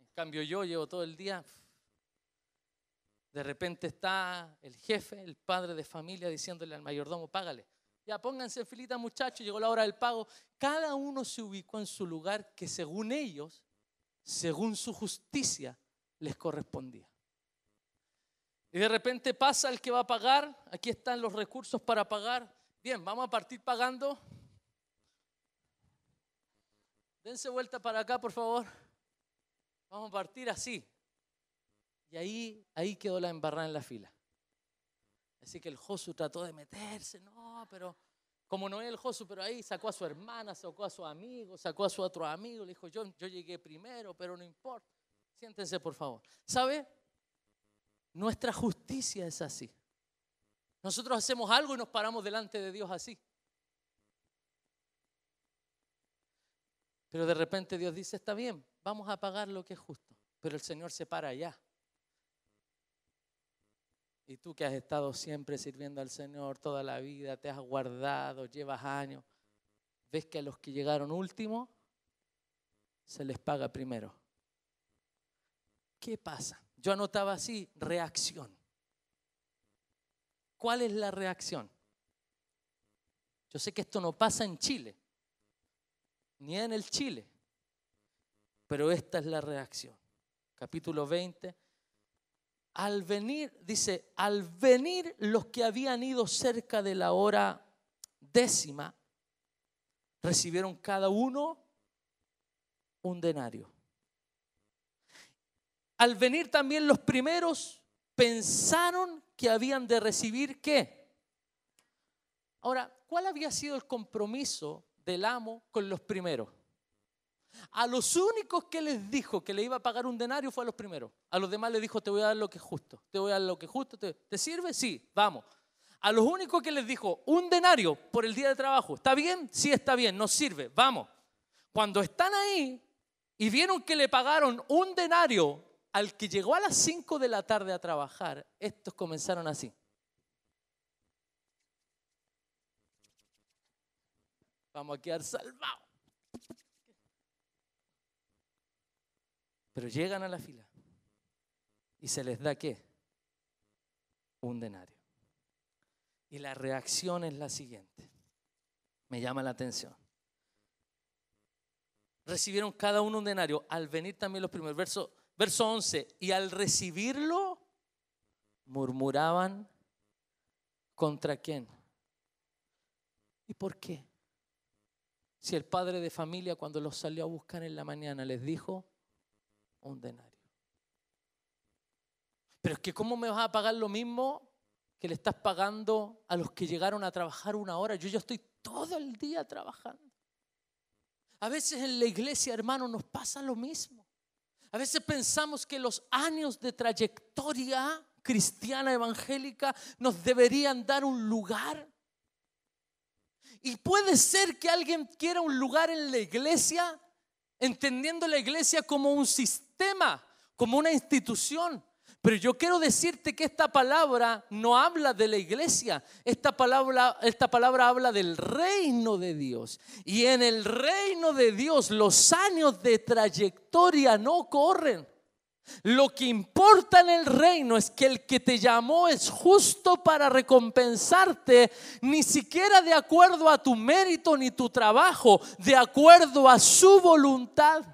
En cambio yo llevo todo el día. De repente está el jefe, el padre de familia, diciéndole al mayordomo, págale. Ya pónganse en filita, muchachos, llegó la hora del pago. Cada uno se ubicó en su lugar que según ellos, según su justicia, les correspondía. Y de repente pasa el que va a pagar, aquí están los recursos para pagar. Bien, vamos a partir pagando. Dense vuelta para acá, por favor. Vamos a partir así. Y ahí quedó la embarrada en la fila. Así que el Josu trató de meterse, no, pero como no es el Josu, pero ahí sacó a su hermana, sacó a su amigo, sacó a su otro amigo, le dijo, yo llegué primero, pero no importa. Siéntense, por favor. ¿Sabe? Nuestra justicia es así. Nosotros hacemos algo y nos paramos delante de Dios así. Pero de repente Dios dice, está bien, vamos a pagar lo que es justo. Pero el Señor se para allá. Y tú que has estado siempre sirviendo al Señor toda la vida, te has guardado, llevas años, ves que a los que llegaron último se les paga primero. ¿Qué pasa? Yo anotaba así, reacción. ¿Cuál es la reacción? Yo sé que esto no pasa en Chile, ni en el Chile, pero esta es la reacción. Capítulo 20. Al venir, dice, al venir los que habían ido cerca de la hora 10ª, recibieron cada uno un denario. Al venir también los primeros, pensaron que habían de recibir ¿qué? Ahora, ¿cuál había sido el compromiso del amo con los primeros? A los únicos que les dijo que le iba a pagar un denario fue a los primeros. A los demás les dijo, te voy a dar lo que es justo. Te voy a dar lo que es justo. ¿Te sirve? Sí, vamos. A los únicos que les dijo, un denario por el día de trabajo. ¿Está bien? Sí, está bien, nos sirve, vamos. Cuando están ahí y vieron que le pagaron un denario al que llegó a las 5 de la tarde a trabajar, estos comenzaron así. Vamos a quedar salvados. Pero llegan a la fila y se les da ¿qué? Un denario. Y la reacción es la siguiente. Me llama la atención. Recibieron cada uno un denario. Al venir también los primeros. Verso 11. Y al recibirlo, murmuraban ¿contra quién? ¿Y por qué? Si el padre de familia cuando los salió a buscar en la mañana les dijo un denario. Pero es que ¿cómo me vas a pagar lo mismo que le estás pagando a los que llegaron a trabajar 1 hora? Yo estoy todo el día trabajando. A veces en la iglesia, hermano, nos pasa lo mismo. A veces pensamos que los años de trayectoria cristiana evangélica nos deberían dar un lugar. Y puede ser que alguien quiera un lugar en la iglesia, entendiendo la iglesia como un sistema, como una institución. Pero yo quiero decirte que esta palabra no habla de la iglesia. Esta palabra habla del reino de Dios. Y en el reino de Dios los años de trayectoria no corren. Lo que importa en el reino es que el que te llamó es justo para recompensarte, ni siquiera de acuerdo a tu mérito ni tu trabajo, de acuerdo a su voluntad.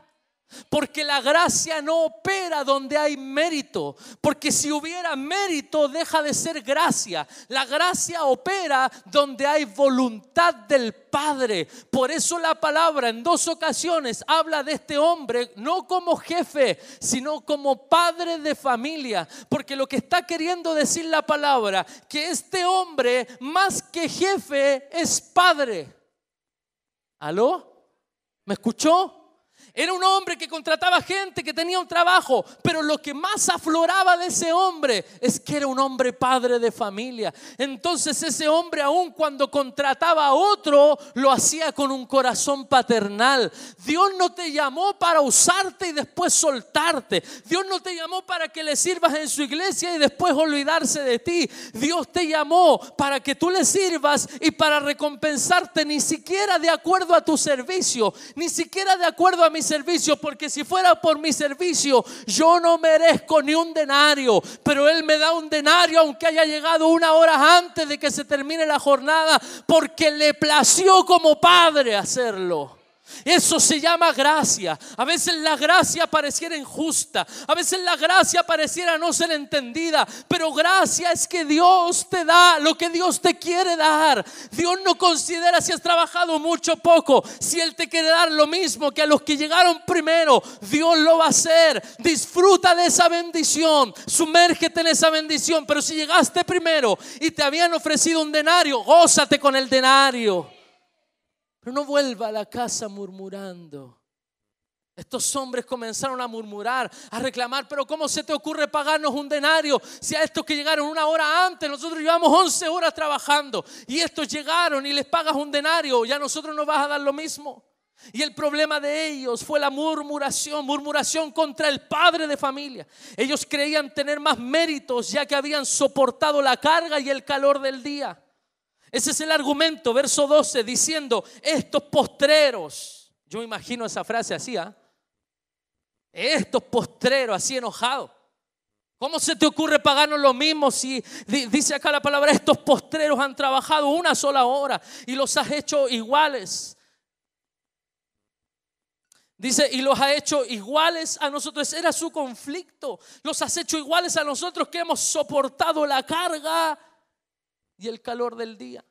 Porque la gracia no opera donde hay mérito. Porque si hubiera mérito, deja de ser gracia. La gracia opera donde hay voluntad del Padre. Por eso la palabra en 2 ocasiones habla de este hombre no como jefe, sino como padre de familia. Porque lo que está queriendo decir la palabra, que este hombre más que jefe es padre. ¿Aló? ¿Me escuchó? Era un hombre que contrataba gente, que tenía un trabajo, pero lo que más afloraba de ese hombre es que era un hombre padre de familia. Entonces ese hombre, aun cuando contrataba a otro, lo hacía con un corazón paternal. Dios no te llamó para usarte y después soltarte. Dios no te llamó para que le sirvas en su iglesia y después olvidarse de ti. Dios te llamó para que tú le sirvas y para recompensarte, ni siquiera de acuerdo a tu servicio, ni siquiera de acuerdo a mi servicio, porque si fuera por mi servicio yo no merezco ni un denario, pero Él me da un denario aunque haya llegado 1 hora antes de que se termine la jornada, porque le plació como padre hacerlo. Eso se llama gracia. A veces la gracia pareciera injusta, a veces la gracia pareciera no ser entendida, pero gracia es que Dios te da lo que Dios te quiere dar. Dios no considera si has trabajado mucho o poco. Si Él te quiere dar lo mismo que a los que llegaron primero, Dios lo va a hacer. Disfruta de esa bendición, sumérgete en esa bendición. Pero si llegaste primero y te habían ofrecido un denario, gózate con el denario. Pero no vuelva a la casa murmurando. Estos hombres comenzaron a murmurar, a reclamar: pero ¿cómo se te ocurre pagarnos un denario? Si a estos que llegaron 1 hora antes, nosotros llevamos 11 horas trabajando, y estos llegaron y les pagas un denario, ¿ya a nosotros nos vas a dar lo mismo? Y el problema de ellos fue la murmuración contra el padre de familia. Ellos creían tener más méritos ya que habían soportado la carga y el calor del día. Ese es el argumento, verso 12, diciendo: estos postreros. Yo me imagino esa frase así, estos postreros, así enojados. ¿Cómo se te ocurre pagarnos lo mismo si dice acá la palabra: estos postreros han trabajado 1 sola hora y los has hecho iguales? Dice: y los ha hecho iguales a nosotros. Era su conflicto. Los has hecho iguales a nosotros que hemos soportado la carga y el calor del día.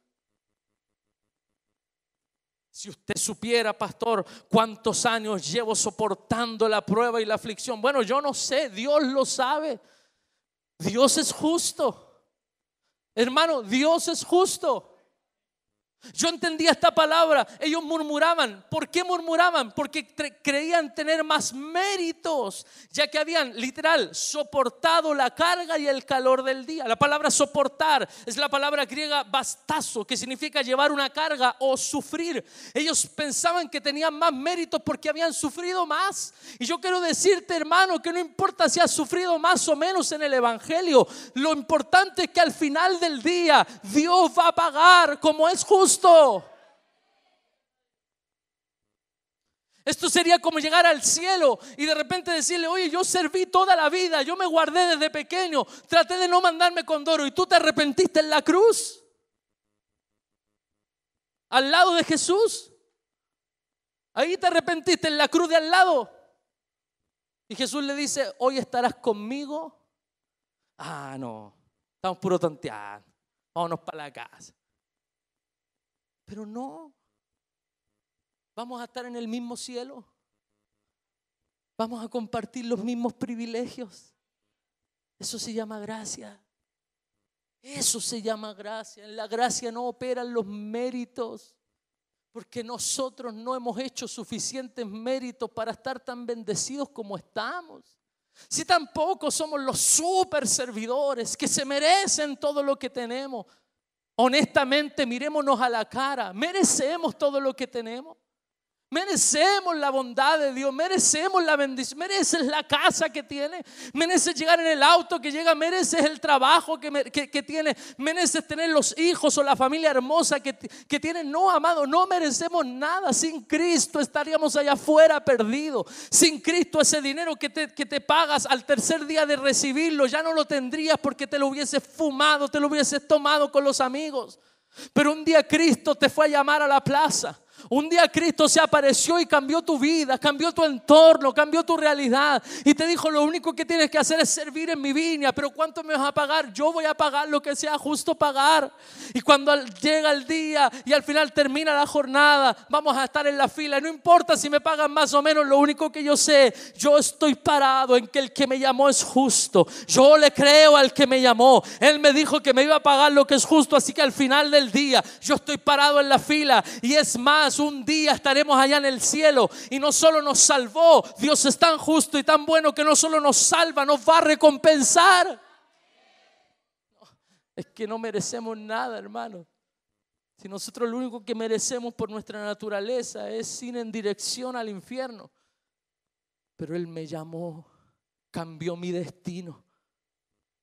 Si usted supiera, pastor, cuántos años llevo soportando la prueba y la aflicción. Bueno, yo no sé, Dios lo sabe. Dios es justo. Hermano, Dios es justo. Yo entendía esta palabra. Ellos murmuraban. ¿Por qué murmuraban? Porque creían tener más méritos, ya que habían literal soportado la carga y el calor del día. La palabra soportar es la palabra griega bastazo, que significa llevar una carga o sufrir. Ellos pensaban que tenían más méritos porque habían sufrido más. Y yo quiero decirte, hermano, que no importa si has sufrido más o menos en el evangelio. Lo importante es que al final del día Dios va a pagar como es justo. Esto sería como llegar al cielo y de repente decirle: oye, yo serví toda la vida, yo me guardé desde pequeño, traté de no mandarme con Doro, y tú te arrepentiste en la cruz al lado de Jesús. Ahí te arrepentiste en la cruz de al lado. Y Jesús le dice: hoy estarás conmigo. No, estamos puro tonteando, vámonos para la casa. Pero no, vamos a estar en el mismo cielo. Vamos a compartir los mismos privilegios. Eso se llama gracia. Eso se llama gracia. En la gracia no operan los méritos, porque nosotros no hemos hecho suficientes méritos para estar tan bendecidos como estamos. Si tampoco somos los super servidores que se merecen todo lo que tenemos. Honestamente, mirémonos a la cara. ¿Merecemos todo lo que tenemos? Merecemos la bondad de Dios, merecemos la bendición, mereces la casa que tienes, mereces llegar en el auto que llega, mereces el trabajo que tienes, mereces tener los hijos o la familia hermosa que tienes. No, amado, no merecemos nada. Sin Cristo estaríamos allá afuera perdidos. Sin Cristo, ese dinero que te pagas al tercer día de recibirlo ya no lo tendrías, porque te lo hubieses fumado, te lo hubieses tomado con los amigos. Pero un día Cristo te fue a llamar a la plaza. Un día Cristo se apareció y cambió tu vida, cambió tu entorno, cambió tu realidad y te dijo: lo único que tienes que hacer es servir en mi viña. Pero ¿cuánto me vas a pagar? Yo voy a pagar lo que sea justo pagar. Y cuando llega el día y al final termina la jornada, vamos a estar en la fila. No importa si me pagan más o menos, lo único que yo sé, yo estoy parado en que el que me llamó es justo. Yo le creo al que me llamó. Él me dijo que me iba a pagar lo que es justo, así que al final del día yo estoy parado en la fila. Y es más, un día estaremos allá en el cielo y no solo nos salvó, Dios es tan justo y tan bueno que no solo nos salva, nos va a recompensar. Es que no merecemos nada, hermano. Si nosotros lo único que merecemos por nuestra naturaleza es ir en dirección al infierno. Pero Él me llamó, cambió mi destino.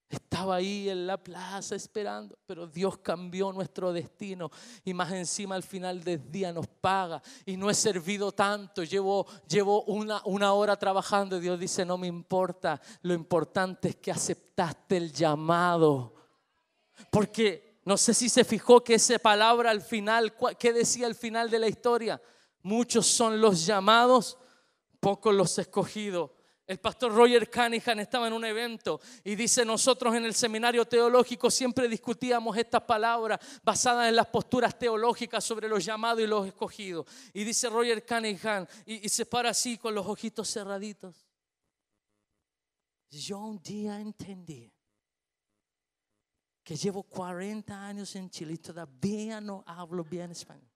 Estaba ahí en la plaza esperando, pero Dios cambió nuestro destino y más encima al final del día nos paga. Y no he servido tanto, llevo una hora trabajando y Dios dice: no me importa, lo importante es que aceptaste el llamado. Porque no sé si se fijó que esa palabra al final, ¿qué decía al final de la historia? Muchos son los llamados, pocos los escogidos. El pastor Roger Cunningham estaba en un evento y dice: nosotros en el seminario teológico siempre discutíamos estas palabras basadas en las posturas teológicas sobre los llamados y los escogidos. Y dice Roger Cunningham y se para así con los ojitos cerraditos: yo un día entendí que llevo 40 años en Chile y todavía no hablo bien español.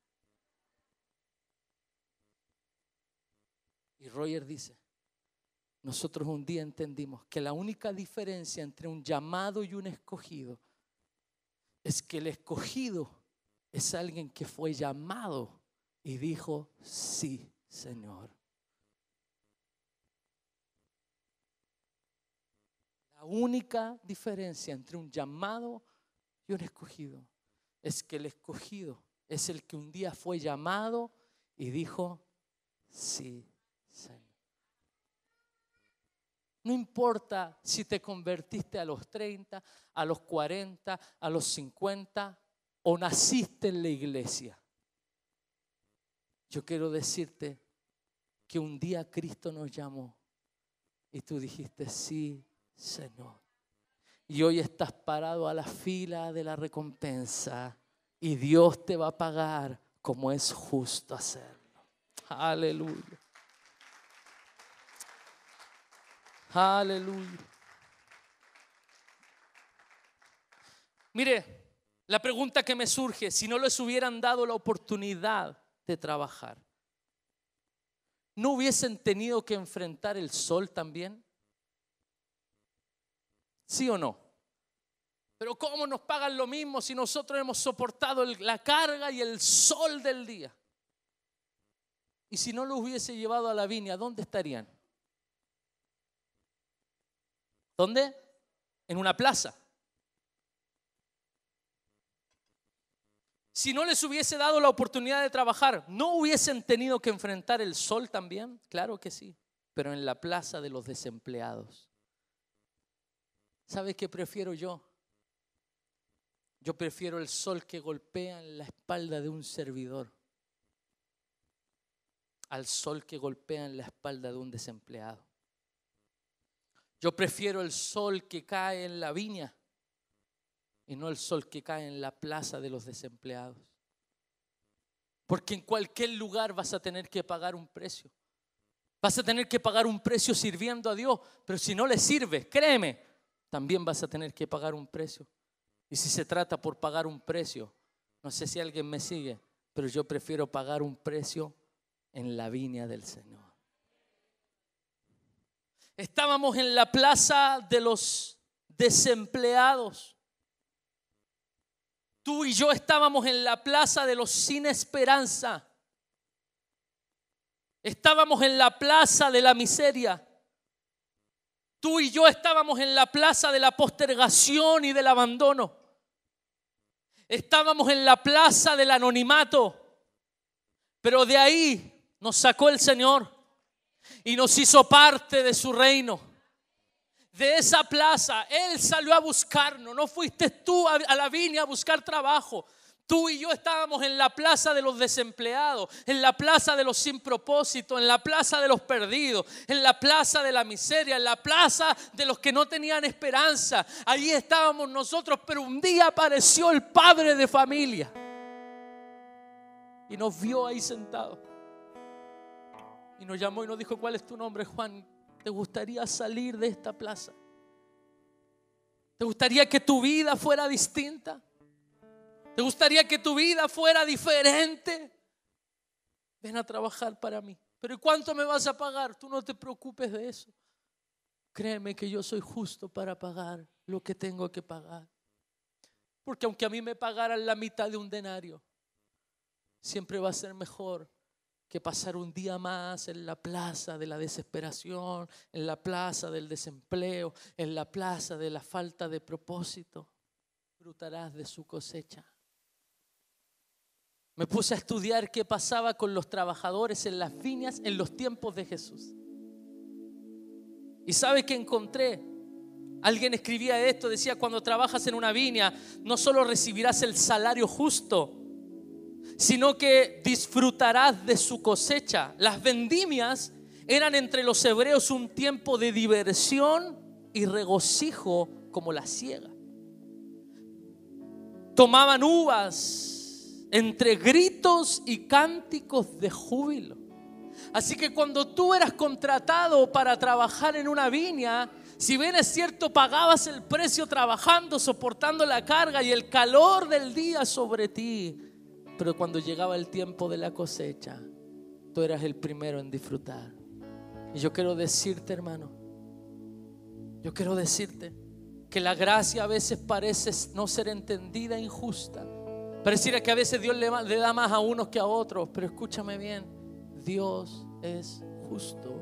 Y Roger dice: nosotros un día entendimos que la única diferencia entre un llamado y un escogido es que el escogido es alguien que fue llamado y dijo: sí, Señor. La única diferencia entre un llamado y un escogido es que el escogido es el que un día fue llamado y dijo: sí, Señor. No importa si te convertiste a los 30, a los 40, a los 50 o naciste en la iglesia. Yo quiero decirte que un día Cristo nos llamó y tú dijiste: sí, Señor. Y hoy estás parado a la fila de la recompensa y Dios te va a pagar como es justo hacerlo. Aleluya. Aleluya. Mire, la pregunta que me surge: si no les hubieran dado la oportunidad de trabajar, ¿no hubiesen tenido que enfrentar el sol también? ¿Sí o no? Pero ¿cómo nos pagan lo mismo si nosotros hemos soportado la carga y el sol del día? Y si no los hubiese llevado a la viña, ¿dónde estarían? ¿Dónde? En una plaza. Si no les hubiese dado la oportunidad de trabajar, ¿no hubiesen tenido que enfrentar el sol también? Claro que sí, pero en la plaza de los desempleados. ¿Sabes qué prefiero yo? Yo prefiero el sol que golpea en la espalda de un servidor al sol que golpea en la espalda de un desempleado. Yo prefiero el sol que cae en la viña y no el sol que cae en la plaza de los desempleados. Porque en cualquier lugar vas a tener que pagar un precio. Vas a tener que pagar un precio sirviendo a Dios, pero si no le sirves, créeme, también vas a tener que pagar un precio. Y si se trata por pagar un precio, no sé si alguien me sigue, pero yo prefiero pagar un precio en la viña del Señor. Estábamos en la plaza de los desempleados. Tú y yo estábamos en la plaza de los sin esperanza. Estábamos en la plaza de la miseria. Tú y yo estábamos en la plaza de la postergación y del abandono. Estábamos en la plaza del anonimato. Pero de ahí nos sacó el Señor y nos hizo parte de su reino. De esa plaza Él salió a buscarnos. No fuiste tú a la viña a buscar trabajo. Tú y yo estábamos en la plaza de los desempleados, en la plaza de los sin propósito, en la plaza de los perdidos, en la plaza de la miseria, en la plaza de los que no tenían esperanza. Allí estábamos nosotros, pero un día apareció el padre de familia y nos vio ahí sentados. Y nos llamó y nos dijo: ¿cuál es tu nombre, Juan? ¿Te gustaría salir de esta plaza? ¿Te gustaría que tu vida fuera distinta? ¿Te gustaría que tu vida fuera diferente? Ven a trabajar para mí. ¿Pero cuánto me vas a pagar? Tú no te preocupes de eso. Créeme que yo soy justo para pagar lo que tengo que pagar. Porque aunque a mí me pagaran la mitad de un denario, siempre va a ser mejor que pasar un día más en la plaza de la desesperación, en la plaza del desempleo, en la plaza de la falta de propósito. Disfrutarás de su cosecha. Me puse a estudiar qué pasaba con los trabajadores en las viñas en los tiempos de Jesús. Y ¿sabe qué encontré? Alguien escribía esto, decía: cuando trabajas en una viña, no solo recibirás el salario justo, sino que disfrutarás de su cosecha. Las vendimias eran entre los hebreos un tiempo de diversión y regocijo como la siega. Tomaban uvas entre gritos y cánticos de júbilo. Así que cuando tú eras contratado para trabajar en una viña, si bien es cierto, pagabas el precio trabajando, soportando la carga y el calor del día sobre ti, pero cuando llegaba el tiempo de la cosecha, tú eras el primero en disfrutar. Y yo quiero decirte, hermano, yo quiero decirte que la gracia a veces parece no ser entendida, injusta. Pareciera que a veces Dios le da más a unos que a otros, pero escúchame bien, Dios es justo.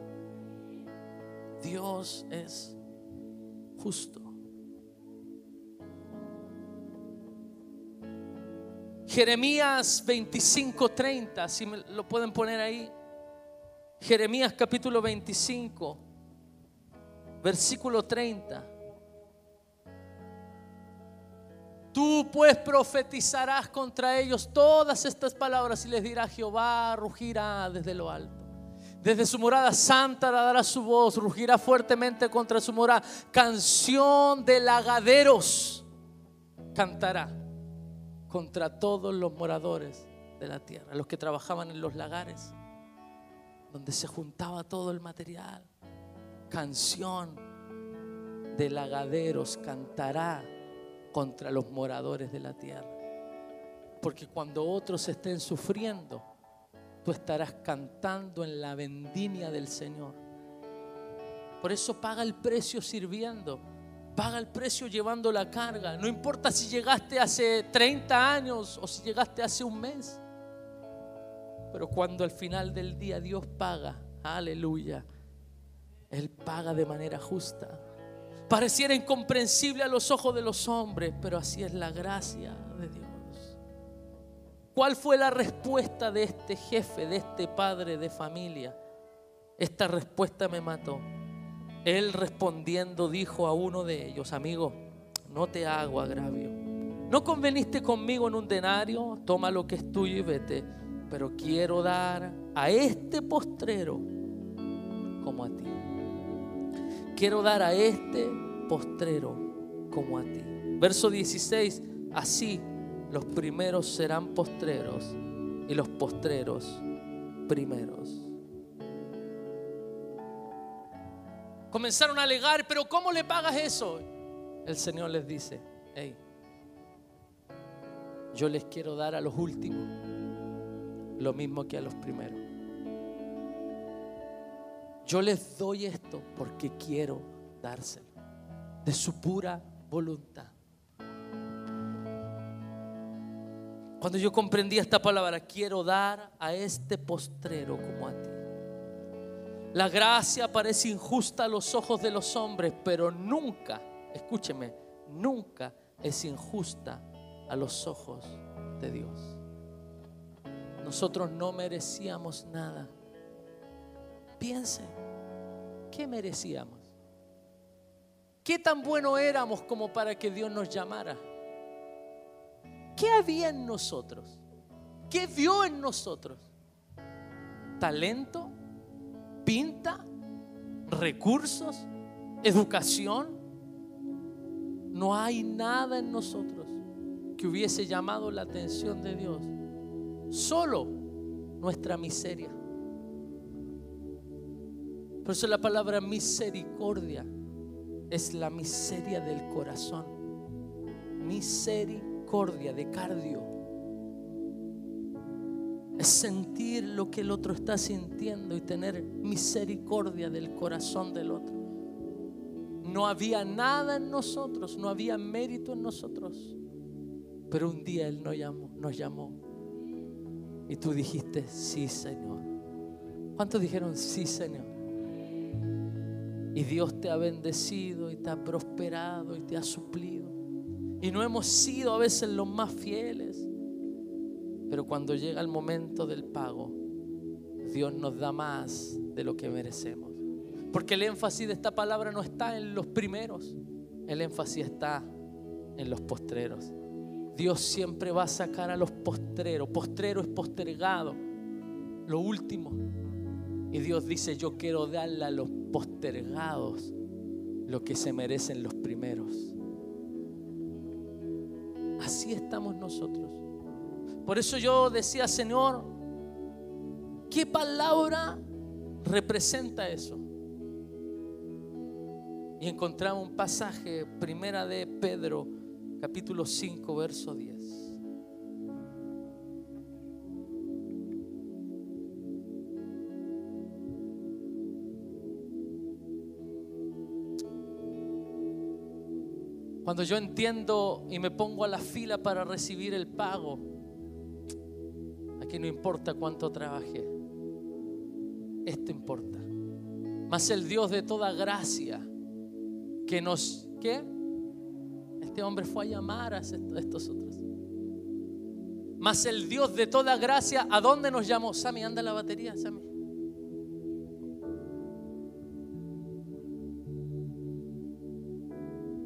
Dios es justo. Jeremías 25:30, si me lo pueden poner ahí. Jeremías capítulo 25, versículo 30. Tú pues profetizarás contra ellos todas estas palabras y les dirá: Jehová rugirá desde lo alto. Desde su morada santa dará su voz, rugirá fuertemente contra su morada. Canción de lagaderos cantará contra todos los moradores de la tierra, los que trabajaban en los lagares, donde se juntaba todo el material. Canción de lagaderos cantará contra los moradores de la tierra. Porque cuando otros estén sufriendo, tú estarás cantando en la vendimia del Señor. Por eso paga el precio sirviendo, paga el precio llevando la carga. No importa si llegaste hace 30 años o si llegaste hace un mes, pero cuando al final del día Dios paga, aleluya, Él paga de manera justa. Pareciera incomprensible a los ojos de los hombres, pero así es la gracia de Dios. ¿Cuál fue la respuesta de este jefe, de este padre de familia? Esta respuesta me mató. Él respondiendo dijo a uno de ellos: amigo, no te hago agravio. ¿No conveniste conmigo en un denario? Toma lo que es tuyo y vete. Pero quiero dar a este postrero como a ti. Quiero dar a este postrero como a ti. Verso 16. Así los primeros serán postreros y los postreros primeros. Comenzaron a alegar: pero ¿cómo le pagas eso? El Señor les dice: hey, yo les quiero dar a los últimos lo mismo que a los primeros. Yo les doy esto porque quiero dárselo de su pura voluntad. Cuando yo comprendí esta palabra, quiero dar a este postrero como a ti. La gracia parece injusta a los ojos de los hombres, pero nunca, escúcheme, nunca es injusta a los ojos de Dios. Nosotros no merecíamos nada. Piense, ¿qué merecíamos? ¿Qué tan bueno éramos como para que Dios nos llamara? ¿qué había en nosotros? ¿Qué vio en nosotros? ¿Talento? ¿Pinta? ¿Recursos? ¿Educación? No hay nada en nosotros que hubiese llamado la atención de Dios. Solo nuestra miseria. Por eso la palabra misericordia es la miseria del corazón. Misericordia de cardio. Es sentir lo que el otro está sintiendo y tener misericordia del corazón del otro. No había nada en nosotros, no había mérito en nosotros. Pero un día Él nos llamó. Y tú dijiste, sí, Señor. ¿Cuántos dijeron, sí, Señor? Y Dios te ha bendecido y te ha prosperado y te ha suplido. Y no hemos sido a veces los más fieles. Pero cuando llega el momento del pago, Dios nos da más de lo que merecemos. Porque el énfasis de esta palabra no está en los primeros. El énfasis está en los postreros. Dios siempre va a sacar a los postreros. Postrero es postergado, lo último. Y Dios dice, yo quiero darle a los postergados lo que se merecen los primeros. Así estamos nosotros. Por eso yo decía, Señor, ¿qué palabra representa eso? Y encontramos un pasaje, primera de Pedro, capítulo 5, verso 10. Cuando yo entiendo y me pongo a la fila para recibir el pago, aquí no importa cuánto trabajé, esto importa. Mas el Dios de toda gracia que nos, ¿qué? Este hombre fue a llamar a estos otros. Mas el Dios de toda gracia, ¿a dónde nos llamó? Sammy, anda la batería, Sammy.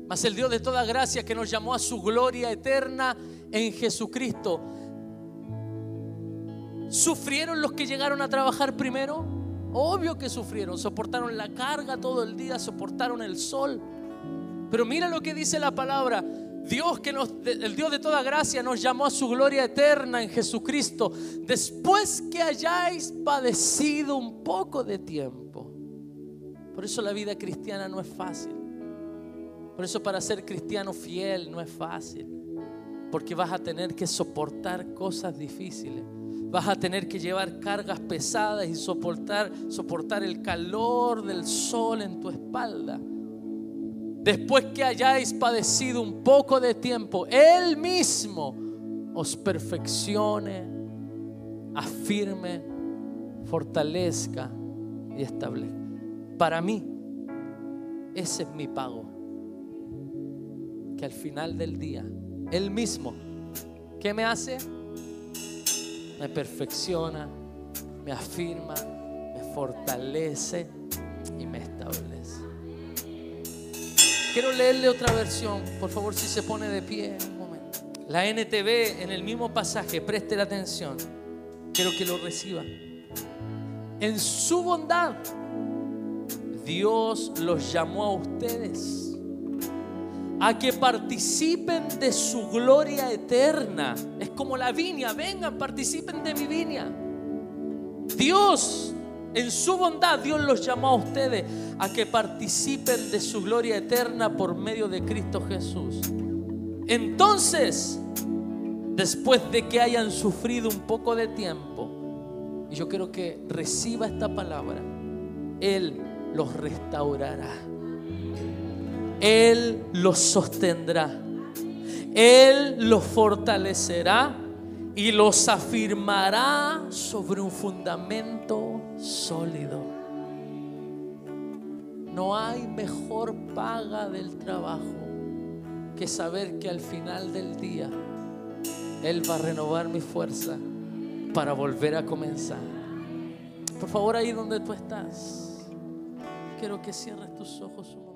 Mas el Dios de toda gracia que nos llamó a su gloria eterna en Jesucristo. ¿Sufrieron los que llegaron a trabajar primero? Obvio que sufrieron, soportaron la carga todo el día, soportaron el sol. Pero mira lo que dice la palabra. El Dios de toda gracia nos llamó a su gloria eterna en Jesucristo, después que hayáis padecido un poco de tiempo. Por eso la vida cristiana no es fácil. Por eso para ser cristiano fiel no es fácil. Porque vas a tener que soportar cosas difíciles. Vas a tener que llevar cargas pesadas y soportar el calor del sol en tu espalda. Después que hayáis padecido un poco de tiempo, Él mismo os perfeccione, afirme, fortalezca y establezca. Para mí, ese es mi pago. Que al final del día, Él mismo, ¿qué me hace? Me perfecciona, me afirma, me fortalece y me establece. Quiero leerle otra versión, por favor, si se pone de pie un momento. La NTV en el mismo pasaje, preste la atención. Quiero que lo reciba. En su bondad, Dios los llamó a ustedes a que participen de su gloria eterna. Es como la viña, vengan, participen de mi viña. Dios, en su bondad, Dios los llamó a ustedes a que participen de su gloria eterna por medio de Cristo Jesús. Entonces, después de que hayan sufrido un poco de tiempo, y yo quiero que reciba esta palabra, Él los restaurará. Él los sostendrá, Él los fortalecerá y los afirmará sobre un fundamento sólido. No hay mejor paga del trabajo que saber que al final del día Él va a renovar mi fuerza para volver a comenzar. Por favor, ahí donde tú estás, quiero que cierres tus ojos un momento.